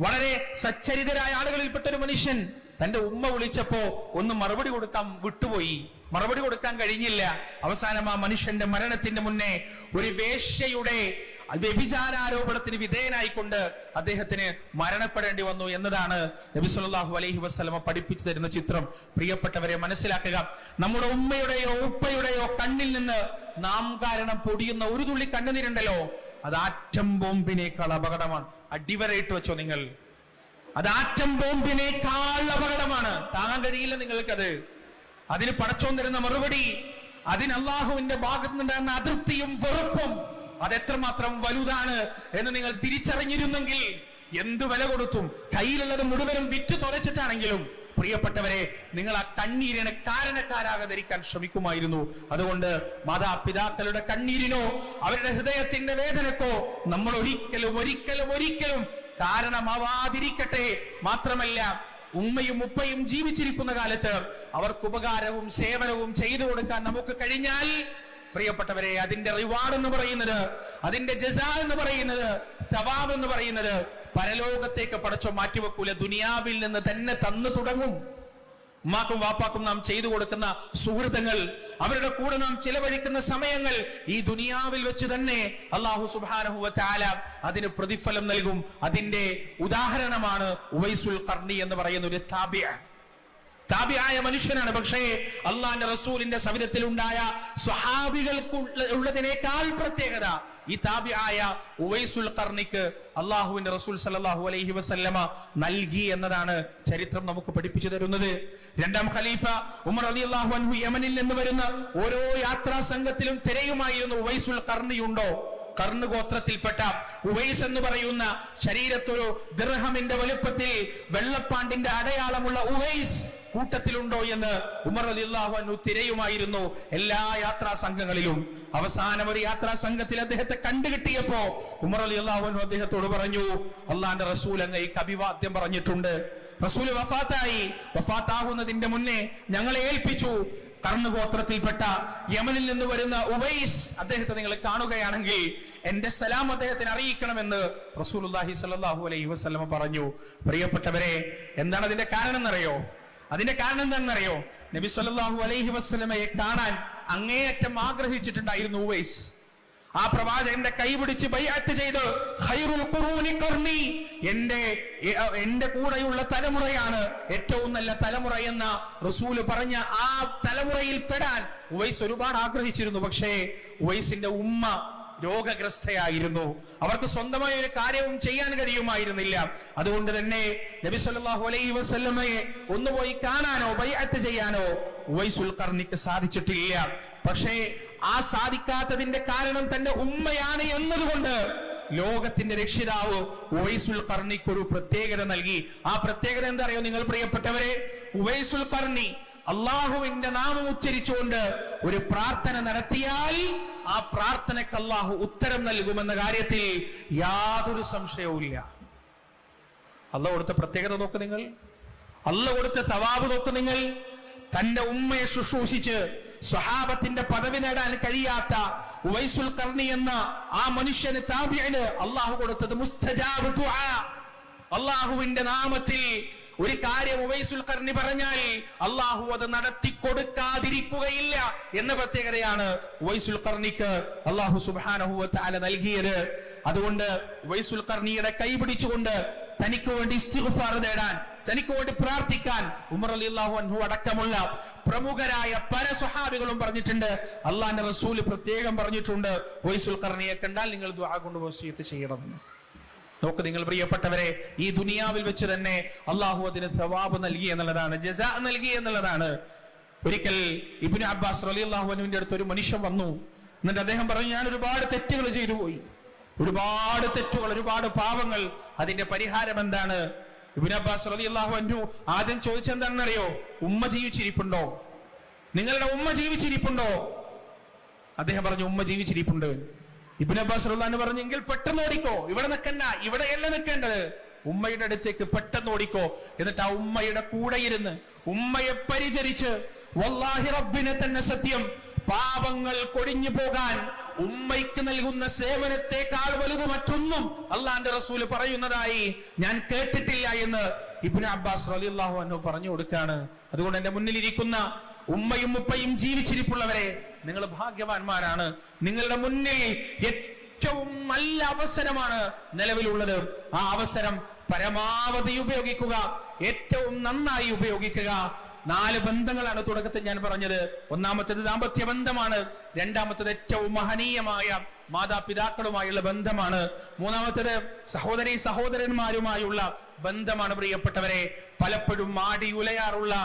വളരെ സച്ചരിതരായ ആളുകളിൽപ്പെട്ട ഒരു മനുഷ്യൻ, തന്റെ ഉമ്മ വിളിച്ചപ്പോ ഒന്ന് മറുപടി കൊടുക്കാൻ വിട്ടുപോയി, മറുപടി കൊടുക്കാൻ കഴിഞ്ഞില്ല. അവസാനം ആ മനുഷ്യന്റെ മരണത്തിന്റെ മുന്നേ ഒരു വേശ്യയുടെ വ്യഭിചാരാരോപണത്തിന് വിധേയനായിക്കൊണ്ട് അദ്ദേഹത്തിന് മരണപ്പെടേണ്ടി വന്നു എന്നതാണ് നബി സല്ലല്ലാഹു അലൈഹി വസല്ലമ പഠിപ്പിച്ചു തരുന്ന ചിത്രം. പ്രിയപ്പെട്ടവരെ, മനസ്സിലാക്കുക, നമ്മുടെ ഉമ്മയുടെയോ ഉപ്പയുടെയോ കണ്ണിൽ നിന്ന് നാം കാരണം പൊടിയുന്ന ഒരു തുള്ളി കണ്ണുനീരുണ്ടല്ലോ, അത് ആറ്റം ബോംബിനേക്കാൾ അപകടമാണ്. അടിവരയിട്ട് വെച്ചോ നിങ്ങൾ, അത് ആറ്റം ബോംബിനേക്കാൾ അപകടമാണ്. താങ്ങാൻ കഴിയില്ല നിങ്ങൾക്കത്. അതിന് പടച്ചോൻ തരുന്ന മറുപടി, അതിന് അള്ളാഹുവിന്റെ ഭാഗത്ത് നിന്നുണ്ടാകുന്ന അതൃപ്തിയും വെറുപ്പും അതെത്രമാത്രം വലുതാണ് എന്ന് നിങ്ങൾ തിരിച്ചറിഞ്ഞിരുന്നെങ്കിൽ എന്ത് വില കൊടുത്തും, കയ്യിലുള്ളത് മുഴുവനും വിറ്റ് തുലച്ചിട്ടാണെങ്കിലും പ്രിയപ്പെട്ടവരെ, നിങ്ങൾ ആ കണ്ണീരിന് കാരണക്കാരാകാതിരിക്കാൻ ശ്രമിക്കുമായിരുന്നു. അതുകൊണ്ട് മാതാപിതാക്കളുടെ കണ്ണീരിനോ അവരുടെ ഹൃദയത്തിന്റെ വേദനക്കോ നമ്മൾ ഒരിക്കലും ഒരിക്കലും ഒരിക്കലും കാരണമാവാതിരിക്കട്ടെ. മാത്രമല്ല, ഉമ്മയും ഉപ്പയും ജീവിച്ചിരിക്കുന്ന കാലത്ത് അവർക്ക് ഉപകാരവും സേവനവും ചെയ്തു കൊടുക്കാൻ നമുക്ക് കഴിഞ്ഞാൽ പ്രിയപ്പെട്ടവരെ, അതിന്റെ റിവാർഡ് എന്ന് പറയുന്നത്, അതിന്റെ ജസാ എന്ന് പറയുന്നത്, സവാബ് എന്ന് പറയുന്നത് പരലോകത്തേക്ക് പടച്ചോ മാറ്റിവെക്കൂല, ദുനിയാവിൽ നിന്ന് തന്നെ തന്നു തുടങ്ങും. ഉമ്മാക്കും വാപ്പാക്കും നാം ചെയ്തു കൊടുക്കുന്ന സുഹൃത്തുക്കൾ, അവരുടെ കൂടെ നാം ചിലവഴിക്കുന്ന സമയങ്ങൾ ഈ ദുനിയാവിൽ വെച്ച് തന്നെ അല്ലാഹു സുബ്ഹാനഹു വ തആല അതിന് പ്രതിഫലം നൽകും. അതിന്റെ ഉദാഹരണമാണ് ഉവൈസുൽ ഖർനി എന്ന് പറയുന്ന ഒരു താബിയായ മനുഷ്യനാണ്. പക്ഷേ അള്ളാന്റെ റസൂലിന്റെ സവിധത്തിൽ ഉണ്ടായ സ്വഹാബികൾക്ക് ഉള്ളതിനേക്കാൾ പ്രത്യേകത ഈ താബിയായ ഉവൈസുൽ ഖർനിക്ക് അള്ളാഹുവിന്റെ റസൂൽ സല്ലല്ലാഹു അലൈഹി വസല്ലമ നൽകി എന്നതാണ് ചരിത്രം നമുക്ക് പഠിപ്പിച്ചു തരുന്നത്. രണ്ടാം ഖലീഫ ഉമർ റളിയല്ലാഹു അൻഹു യമനിൽ നിന്ന് വരുന്ന ഓരോ യാത്രാ സംഘത്തിലും തിരയുമായിരുന്നു ഉവൈസുൽ ഖർനി ഉണ്ടോ. കർണ് ഗോത്രത്തിൽപ്പെട്ട ഉവൈസ് എന്ന് പറയുന്ന ശരീരത്തൊരു ദിർഹമിന്റെ വലുപ്പത്തിൽ വെള്ളപ്പാണ്ടിന്റെ അടയാളമുള്ള ഉവൈസ് കൂട്ടത്തിലുണ്ടോ എന്ന് ഉമർ റളിയല്ലാഹു അൻഹു തിരയുമായിരുന്നു എല്ലാ യാത്രാ സംഘങ്ങളിലും. അവസാനം ഒരു യാത്രാ സംഘത്തിൽ അദ്ദേഹത്തെ കണ്ടുകിട്ടിയപ്പോ ഉമർ റളിയല്ലാഹു അൻഹു അദ്ദേഹത്തോട് പറഞ്ഞു, അള്ളാന്റെ റസൂൽ അങ്ങേക്ക് അഭിവാദ്യം പറഞ്ഞിട്ടുണ്ട്. റസൂൽ വഫാത്താകുന്നതിന്റെ മുന്നേ ഞങ്ങളെ ഏൽപ്പിച്ചു, കർണഗോത്രത്തിൽപ്പെട്ട യമനിൽ നിന്ന് വരുന്ന ഉവൈസ് അദ്ദേഹത്തെ നിങ്ങൾ കാണുകയാണെങ്കിൽ എന്റെ സലാം അദ്ദേഹത്തിന് അറിയിക്കണമെന്ന് റസൂലുള്ളാഹി സ്വല്ലല്ലാഹു അലൈഹി വസല്ലം പറഞ്ഞു. പ്രിയപ്പെട്ടവരെ, എന്താണ് അതിന്റെ കാരണം എന്നറിയോ? അതിന്റെ കാരണം എന്താണെന്നറിയോ? നബി സല്ലല്ലാഹു അലൈഹി വസല്ലമയെ കാണാൻ അങ്ങേയറ്റം ആഗ്രഹിച്ചിട്ടുണ്ടായിരുന്നു ഉവൈസ്. ആ പ്രവാചകന്റെ കൈ പിടിച്ച് ബൈഅത്ത് ചെയ്ത് ഖൈറുൽ ഖുറൂനി ഖർനി, എന്റെ കൂടെയുള്ള തലമുറയാണ് ഏറ്റവും നല്ല തലമുറ എന്ന റസൂല് പറഞ്ഞ ആ തലമുറയിൽ പെടാൻ ഉവൈസ് ഒരുപാട് ആഗ്രഹിച്ചിരുന്നു. പക്ഷേ ഉവൈസിന്റെ ഉമ്മ രോഗഗ്രസ്തയായിരുന്നു. അവർക്ക് സ്വന്തമായ ഒരു കാര്യവും ചെയ്യാൻ കഴിയുമായിരുന്നില്ല. അതുകൊണ്ട് തന്നെ നബി സല്ലല്ലാഹു അലൈഹി വസല്ലമയെ ഒന്ന് പോയി കാണാനോ ബൈഅത്ത് ചെയ്യാനോ ഉവൈസുൽ ഖർനിക്ക് സാധിച്ചിട്ടില്ല. പക്ഷേ ആ സാധിക്കാത്തതിന്റെ കാരണം തന്റെ ഉമ്മയാണ് എന്നതുകൊണ്ട് ലോകത്തിന്റെ രക്ഷിതാവ് ഉവൈസുൽ ഖർനിക്ക് ഒരു പ്രത്യേകത നൽകി. ആ പ്രത്യേകത എന്താ അറിയോ നിങ്ങൾ പ്രിയപ്പെട്ടവരെ? ഉവൈസുൽ ഖർനി അള്ളാഹുവിന്റെ നാമം ഉച്ചരിച്ചുകൊണ്ട് ഒരു പ്രാർത്ഥന നടത്തിയാൽ ആ പ്രാർത്ഥനയ്ക്ക് അള്ളാഹു ഉത്തരം നൽകുമെന്ന കാര്യത്തിൽ യാതൊരു സംശയവുമില്ല. അള്ളാഹു കൊടുത്ത പ്രത്യേകത നോക്ക് നിങ്ങൾ, അള്ളാഹു കൊടുത്ത തവാബ് നോക്ക് നിങ്ങൾ. തന്റെ ഉമ്മയെ ശുശ്രൂഷിച്ച് സ്വഹാബത്തിന്റെ പദവി നേടാൻ കഴിയാത്ത ഉവൈസുൽ ഖർനി എന്ന ആ മനുഷ്യന് താബിഈന് അള്ളാഹു കൊടുത്തത് മുസ്തജാബ് ദുആ. അള്ളാഹുവിന്റെ നാമത്തിൽ ഒരു കാര്യം ഉവൈസുൽ ഖർനി പറഞ്ഞാൽ അള്ളാഹു അത് നടത്തി കൊടുക്കാതിരിക്കുകയില്ല എന്ന പ്രത്യേകതയാണ് ഉവൈസുൽ ഖർനിക്ക് അള്ളാഹു സുബ്ഹാനഹു വ തആല നൽകിയത്. അതുകൊണ്ട് ഉവൈസുൽ ഖർനിയുടെ കൈ പിടിച്ചുകൊണ്ട് തനിക്ക് വേണ്ടി ഇസ്തിഗ്ഫാർ തേടാൻ, തനിക്ക് വേണ്ടി പ്രാർത്ഥിക്കാൻ ഉമർ റളിയല്ലാഹു അൻഹു അടക്കമുള്ള പ്രമുഖരായ പല സ്വഹാബികളും പറഞ്ഞിട്ടുണ്ട്. അള്ളാഹുവിന്റെ റസൂല് പ്രത്യേകം പറഞ്ഞിട്ടുണ്ട്, ഉവൈസുൽ ഖർനിയെ കണ്ടാൽ നിങ്ങൾ ദുആ കൊണ്ട് വസിയത്ത് ചെയ്യണമെന്ന്. നോക്ക് നിങ്ങൾ പ്രിയപ്പെട്ടവരെ, ഈ ദുനിയാവിൽ വെച്ച് തന്നെ അള്ളാഹു അതിന് സവാബ് നൽകി എന്നുള്ളതാണ്, ജസാ നൽകി എന്നുള്ളതാണ്. ഒരിക്കൽ ഇബ്നു അബ്ബാസ് റളിയല്ലാഹു അൻഹുവിന്റെ അടുത്ത് ഒരു മനുഷ്യൻ വന്നു. എന്നിട്ട് അദ്ദേഹം പറഞ്ഞു, ഞാൻ ഒരുപാട് തെറ്റുകൾ ചെയ്തു പോയി, ഒരുപാട് തെറ്റുകൾ, ഒരുപാട് പാപങ്ങൾ. അതിന്റെ പരിഹാരം എന്താണ്? ഇബ്നു അബ്ബാസ് റളിയല്ലാഹു അൻഹു ആദ്യം ചോദിച്ചെന്താണെന്നറിയോ? ഉമ്മ ജീവിച്ചിരിപ്പുണ്ടോ? നിങ്ങളുടെ ഉമ്മ ജീവിച്ചിരിപ്പുണ്ടോ? അദ്ദേഹം പറഞ്ഞു, ഉമ്മ ജീവിച്ചിരിപ്പുണ്ട്. ഇബ്നു അബ്ബാസ് റളിയല്ലാഹു അൻഹു പറഞ്ഞു, എങ്കിൽ പെട്ടെന്ന് ഓടിക്കോ, ഇവിടെ നിൽക്കണ്ട, ഇവിടെയല്ല നിൽക്കേണ്ടത്, ഉമ്മയുടെ അടുത്തേക്ക് പെട്ടെന്ന് ഓടിക്കോ. എന്നിട്ട് ആ ഉമ്മയുടെ കൂടെ ഇരുന്ന് ഉമ്മയെ പരിചരിച്ച്, വല്ലാഹി റബ്ബിനെ തന്നെ സത്യം, പാപങ്ങൾ കൊടിഞ്ഞു പോകാൻ ഉമ്മയ്ക്ക് നൽകുന്ന സേവനത്തെക്കാൾ വലുത് മറ്റൊന്നും അള്ളാന്റെ റസൂല് പറയുന്നതായി ഞാൻ കേട്ടിട്ടില്ല എന്ന് ഇബ്നു അബ്ബാസ് റളിയല്ലാഹു അൻഹു പറഞ്ഞു കൊടുക്കാണ്. അതുകൊണ്ട് എന്റെ മുന്നിലിരിക്കുന്ന ഉമ്മയും ഉപ്പയും ജീവിച്ചിരിപ്പുള്ളവരെ, നിങ്ങൾ ഭാഗ്യവാന്മാരാണ്. നിങ്ങളുടെ മുന്നിൽ ഏറ്റവും നല്ല അവസരമാണ് നിലവിലുള്ളത്. ആ അവസരം പരമാവധി ഉപയോഗിക്കുക, ഏറ്റവും നന്നായി ഉപയോഗിക്കുക. 4 ബന്ധങ്ങളാണ് തുടക്കത്തിൽ ഞാൻ പറഞ്ഞത്. ഒന്നാമത്തേത് ദാമ്പത്യ ബന്ധമാണ്. രണ്ടാമത്തേത് ഏറ്റവും മഹനീയമായ മാതാപിതാക്കളുമായുള്ള ബന്ധമാണ്. മൂന്നാമത്തേത് സഹോദരി സഹോദരന്മാരുമായുള്ള ബന്ധമാണ്. പ്രിയപ്പെട്ടവരെ, പലപ്പോഴും മാടിയുലയാറുള്ള,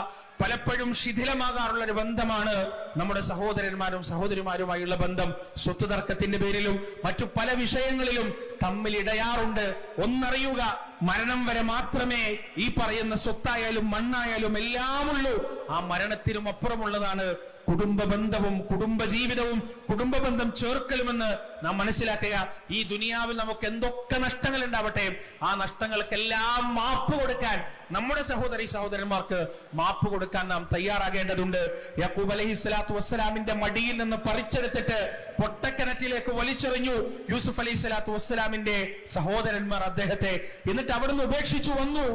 പലപ്പോഴും ശിഥിലമാകാറുള്ള ഒരു ബന്ധമാണ് നമ്മുടെ സഹോദരന്മാരും സഹോദരിമാരുമായുള്ള ബന്ധം. സ്വത്ത് തർക്കത്തിന്റെ പേരിലും മറ്റു പല വിഷയങ്ങളിലും തമ്മിൽ ഇടയാറുണ്ട്. ഒന്നറിയുക, മരണം വരെ മാത്രമേ ഈ പറയുന്ന സ്വത്തായാലും മണ്ണായാലും എല്ലാം ഉള്ളൂ. ആ മരണത്തിനും അപ്പുറമുള്ളതാണ് കുടുംബ ബന്ധവും കുടുംബ ജീവിതവും കുടുംബ ബന്ധം ചേർക്കലുമെന്ന് നാം മനസ്സിലാക്കുക. ഈ ദുനിയാവിൽ നമുക്ക് എന്തൊക്കെ നഷ്ടങ്ങൾ ഉണ്ടാവട്ടെ, ആ നഷ്ടങ്ങൾക്കെല്ലാം മാപ്പ് കൊടുക്കാൻ, നമ്മുടെ സഹോദരി സഹോദരന്മാർക്ക് മാപ്പ് കൊടുക്കാൻ നാം തയ്യാറാകേണ്ടതുണ്ട്. യാക്കൂബ് അലൈഹിസ്സലാത്തു വസ്സലാമിന്റെ മടിയിൽ നിന്ന് പറിച്ചെടുത്തിട്ട് പൊട്ടക്കിണറ്റിലേക്ക് വലിച്ചെറിഞ്ഞു യൂസുഫ് അലൈഹിസ്സലാത്തു വസ്സലാമിന്റെ സഹോദരന്മാർ അദ്ദേഹത്തെ. എന്നിട്ട് അവിടുന്ന് ഉപേക്ഷിച്ചു വന്നു.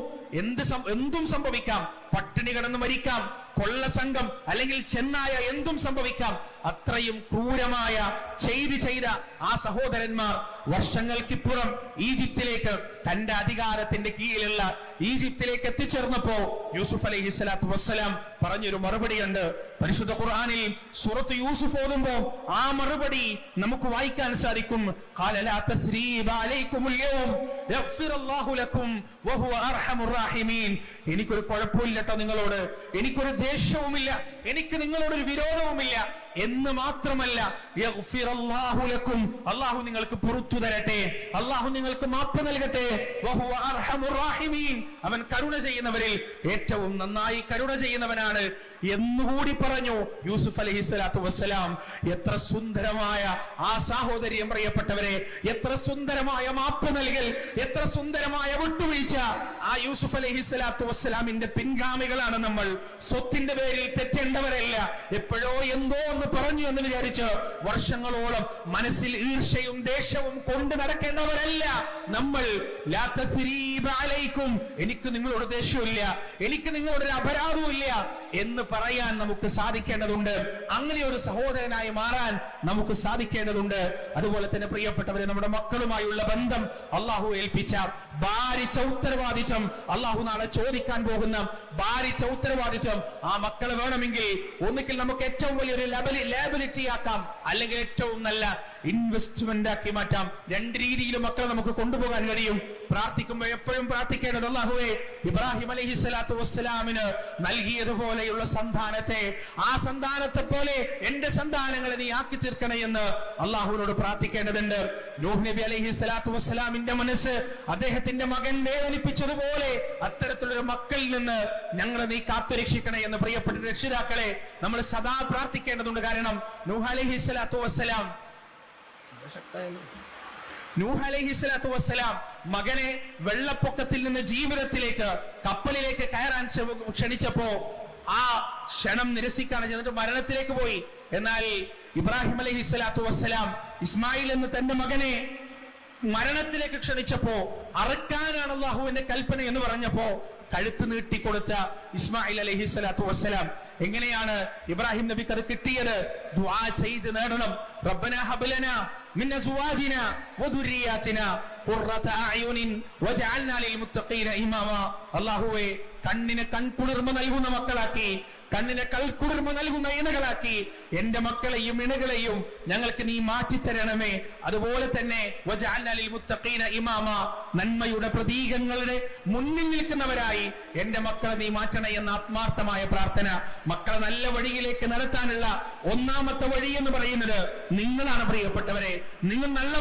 എന്തും സംഭവിക്കാം, പട്ടിണി കിടന്ന് മരിക്കാം, കൊള്ള സംഘം അല്ലെങ്കിൽ ചെന്നായ എന്തും സംഭവിക്കാം. അത്രയും ക്രൂരമായ ചെയ്ത ആ സഹോദരന്മാർ വർഷങ്ങൾക്കിപ്പുറം ഈജിപ്തിലേക്ക്, തന്റെ അധികാരത്തിന്റെ കീഴിലുള്ള ഈജിപ്തിലേക്ക് എത്തിച്ചേർന്നപ്പോ യൂസുഫ് അലൈഹിസ്സലാത്തു വസ്സലാം പറഞ്ഞൊരു മറുപടിയുണ്ട്. പരിശുദ്ധ ഖുർആനിൽ സൂറത്ത് യൂസുഫ് ഓതുമ്പോ ആ മറുപടി നമുക്ക് വായിക്കാൻ സാധിക്കും. ഖാല ലാ തസ്രീബ അലൈക്കുമുൽ യൗം യഗ്ഫിറുല്ലാഹു ലക്കും വഹുവ അർഹമുർ റഹീമീൻ. എനിക്കൊരു കുഴപ്പമില്ലട്ടോ നിങ്ങളോട്, എനിക്കൊരു ദേഷ്യവുമില്ല, എനിക്ക് നിങ്ങളോടൊരു വിരോധവുമില്ല എന്ന് മാത്രമല്ല, യഗ്ഫിറുല്ലാഹു ലക്കും, അല്ലാഹു നിങ്ങൾക്ക് പുറത്തു തരട്ടെ, അല്ലാഹു നിങ്ങൾക്ക് മാപ്പ് നൽകട്ടെ, വഹുവ അർഹമുർ റഹീമീൻ, അവൻ കരുണ ചെയ്യുന്നവരിൽ ഏറ്റവും നന്നായി കരുണ ചെയ്യുന്നവനാണ് എന്നുകൂടി പറഞ്ഞു യൂസുഫ് അലൈഹിസ്സലാത്തു വസ്സലാം. എത്ര സുന്ദരമായ ആ സാഹോദര്യം പ്രിയപ്പെട്ടവരെ, എത്ര സുന്ദരമായ മാപ്പ് നൽകൽ, എത്ര സുന്ദരമായ വിട്ടുവീഴ്ച. ആ യൂസുഫ് അലൈഹിസ്സലാത്തു വസ്സലാമിന്റെ പിൻഗാമികളാണ് നമ്മൾ. സ്വത്തിന്റെ പേരിൽ തെറ്റേണ്ടവരല്ല. എപ്പോഴോ എന്തോ എന്ന് പറഞ്ഞു എന്ന് വിചാരിച്ച് വർഷങ്ങളോളം മനസ്സിൽ ഈർഷ്യയും ദേഷ്യവും കൊണ്ട് നടക്കേണ്ടവരല്ല നമ്മൾ. ലാ തസ്രീബ അലൈക്കും, എനിക്ക് നിങ്ങളോട് ദേഷ്യമില്ല, എനിക്ക് നിങ്ങളോട് ഒരു അപരാധവുമില്ല എന്ന് പറയാൻ നമുക്ക് സാധിക്കേണ്ടതുണ്ട്. അങ്ങനെ ഒരു സഹോദരനായി മാറാൻ നമുക്ക് സാധിക്കേണ്ടതുണ്ട്. അതുപോലെ തന്നെ പ്രിയപ്പെട്ടവരെ, നമ്മുടെ മക്കളുമായുള്ള ബന്ധം അള്ളാഹു ഏൽപ്പിച്ച ഭാരിച്ച ഉത്തരവാദിത്വം, അള്ളാഹു നാളെ ചോദിക്കാൻ പോകുന്ന ഭാരിച്ച ഉത്തരവാദിത്വം, ആ മക്കളെ വേണമെങ്കിൽ ഒന്നുകിൽ നമുക്ക് ഏറ്റവും വലിയൊരു ലയബിലിറ്റി ആക്കാം, അല്ലെങ്കിൽ ഏറ്റവും നല്ല ഇൻവെസ്റ്റ്മെന്റ് ആക്കി മാറ്റാം. രണ്ട് രീതിയിലും മക്കളെ നമുക്ക് കൊണ്ടുപോകാൻ കഴിയും. പ്രാർത്ഥിക്കുമ്പോൾ എപ്പോഴും പ്രാർത്ഥിക്കേണ്ടത്, അല്ലാഹുവേ, ഇബ്രാഹിം അലൈഹിസ്സലാത്തു വസ്സലാമിന് നൽകിയതുപോലെയുള്ള സന്താനത്തെ, ആ സന്താനത്തെ പോലെ എന്റെ സന്താനങ്ങളെ നീ ആക്കി തീർക്കണേ എന്ന് അള്ളാഹുവിനോട് പ്രാർത്ഥിക്കേണ്ടതുണ്ട്. നൂഹ് നബി അലൈഹിസ്സലാത്തു വസ്സലാമിന്റെ മനസ്സ് അദ്ദേഹത്തിന്റെ മകൻ വേദനിപ്പിച്ചതുപോലെ അത്തരത്തിലൊരു മക്കളിൽ നിന്ന് ഞങ്ങളെ നീ കാത്തുരക്ഷിക്കണേ എന്ന് പ്രിയപ്പെട്ട രക്ഷിതാക്കളെ നമ്മൾ സദാ പ്രാർത്ഥിക്കേണ്ടതുണ്ട്. കാരണം നൂഹ് അലൈഹിസ്സലാത്തു വസ്സലാം മകനെ വെള്ളപ്പൊക്കത്തിൽ നിന്ന് ജീവിതത്തിലേക്ക്, കപ്പലിലേക്ക് കയറാൻ ക്ഷണിച്ചപ്പോ ആ ക്ഷണം നിരസിക്കാണ് ചെയ്തിട്ട് മരണത്തിലേക്ക് പോയി. എന്നാൽ ഇബ്രാഹിം അലൈഹിസ്സലാത്തു വസ്സലാം ഇസ്മായിൽ എന്ന് തന്റെ മകനെ മരണത്തിലേക്ക് ക്ഷണിച്ചപ്പോ, അറക്കാനാണ് അല്ലാഹുവിന്റെ കൽപ്പന എന്ന് പറഞ്ഞപ്പോ കഴുത്ത് നീട്ടിക്കൊടുത്ത ഇസ്മായിൽ അലൈഹിസ്സലാത്തു വസ്സലാം എങ്ങനെയാണ് ഇബ്രാഹിം നബിക്ക് അത് കിട്ടിയത്? ദുആ ചെയ്ത് നേടണം. റബ്ബനാ ഹബ് ലനാ മിൻ അസ്വാജിനാ വദുരിയാതിനാ ഖുർറത അയുനിൻ വജഅൽനാ ലിൽ മുത്തഖീന ഇമാമ. അല്ലാഹുവേ, കണ്ണിന് കൺകുളിർമ നൽകുന്ന മക്കളാക്കി, കണ്ണിന് കൽക്കുളിർമ നൽകുന്ന ഇണകളാക്കി എന്റെ മക്കളെയും ഇണകളെയും ഞങ്ങൾക്ക് നീ മാറ്റിത്തരണമേ. അതുപോലെ തന്നെ വജഅൽനാ ലിൽ മുത്തഖീന ഇമാമ, നന്മയുടെ പ്രതീകങ്ങളുടെ മുന്നിൽ നിൽക്കുന്നവരായി എന്റെ മക്കളെ നീ മാറ്റണേ എന്ന ആത്മാർത്ഥമായ പ്രാർത്ഥന. മക്കളെ നല്ല വഴിയിലേക്ക് നടത്താനുള്ള ഒന്നാമത്തെ വഴി എന്ന് പറയുന്നത് നിങ്ങളാണ് പ്രിയപ്പെട്ടവരെ. നിങ്ങൾ നല്ല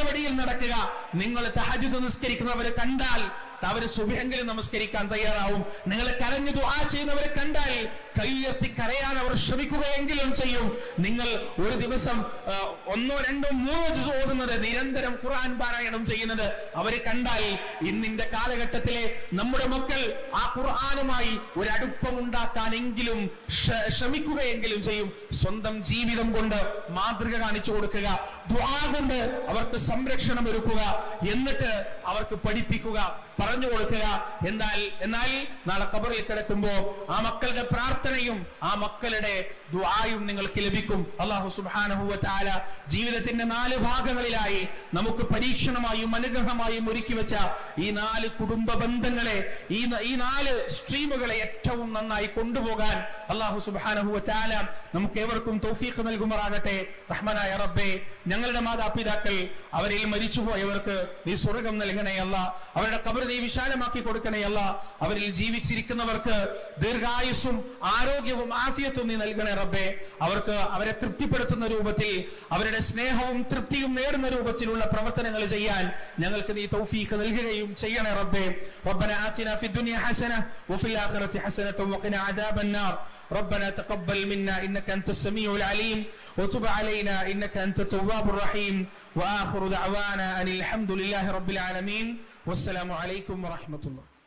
വഴിയിൽ നടക്കുക. നിങ്ങൾ തഹജ്ജുദ് നിസ്കരിക്കുന്നവരെ കണ്ടാൽ അവര് സുബഹിയെങ്കിലും നമസ്കരിക്കാൻ തയ്യാറാവും. നിങ്ങളെ കരഞ്ഞു ദുആ ചെയ്യുന്നവരെ കണ്ടാൽ കൈയുയർത്തി കരയാൻ അവർ ശ്രമിക്കുകയെങ്കിലും ചെയ്യും. നിങ്ങൾ ഒരു ദിവസം 1, 2, 3 ജുസ് ഓതുന്നത്, നിരന്തരം ഖുർആൻ പാരായണം ചെയ്യുന്നത് അവര് കണ്ടാൽ ഇന്നിന്റെ കാലഘട്ടത്തിലെ നമ്മുടെ മക്കൾ ആ ഖുർആനുമായി ഒരു അടുപ്പമുണ്ടാക്കാനെങ്കിലും ശ്രമിക്കുകയെങ്കിലും ചെയ്യും. സ്വന്തം ജീവിതം കൊണ്ട് മാതൃക കാണിച്ചു കൊടുക്കുക, ദുആ കൊണ്ട് അവർക്ക് സംരക്ഷണം ഒരുക്കുക, എന്നിട്ട് അവർക്ക് പഠിപ്പിക്കുക, പറഞ്ഞു കൊടുക്കുക. എന്നാൽ നാളെ ഖബറിൽ കിടക്കുമ്പോ ആ മക്കളുടെ പ്രാർത്ഥനയും ആ മക്കളുടെ ദുആയും നിങ്ങൾക്ക് ലഭിക്കും. അല്ലാഹു സുബ്ഹാനഹു വ തആല ജീവിതത്തിന്റെ 4 ഭാഗങ്ങളിലായി നമുക്ക് പരീക്ഷണമായും അനുഗ്രഹമായും ഒരുക്കി വെച്ച ഈ 4 കുടുംബ ബന്ധങ്ങളെ, ഈ 4 സ്ട്രീമുകളെ ഏറ്റവും നന്നായി കൊണ്ടുപോകാൻ അല്ലാഹു സുബ്ഹാനഹു വ തആല നമുക്ക് ഏവർക്കും തൗഫീഖ് നൽകുമാറാകട്ടെ. റഹ്മാനായ റബ്ബേ, ഞങ്ങളുടെ മാതാപിതാക്കൾ, അവരിൽ മരിച്ചുപോയവർക്ക് നീ സ്വർഗ്ഗം നൽകണേ അല്ലാഹ്. അവരുടെ ഖബർ നീ വിശാലമാക്കി കൊടുക്കണേ അല്ലാഹ്. അവരിൽ ജീവിച്ചിരിക്കുന്നവർക്ക് ദീർഘായുസ്സും ആരോഗ്യവും ആഫിയത്തും നീ നൽകണേ റബ്ബേ. അവരെ തൃപ്തിപ്പെടുത്തുന്ന രൂപത്തിൽ, അവരുടെ സ്നേഹവും തൃപ്തിയും നേടുന്ന രൂപത്തിലുള്ള പ്രവർത്തനങ്ങൾ ചെയ്യാൻ ഞങ്ങൾക്ക് നീ തൗഫീഖ് നൽകുകയും ചെയ്യണേ റബ്ബേ. റബ്ബനാ ആതിനാ ഫിദ്ദുനിയ ഹസന വഫിൽ ആഖിറതി ഹസനത വഖിനാ അദാബന്നാർ. ربنا تقبل منا إنك أنت السميع العليم وتب علينا إنك أنت التواب الرحيم وآخر دعوانا أن الحمد لله رب العالمين والسلام عليكم ورحمة الله.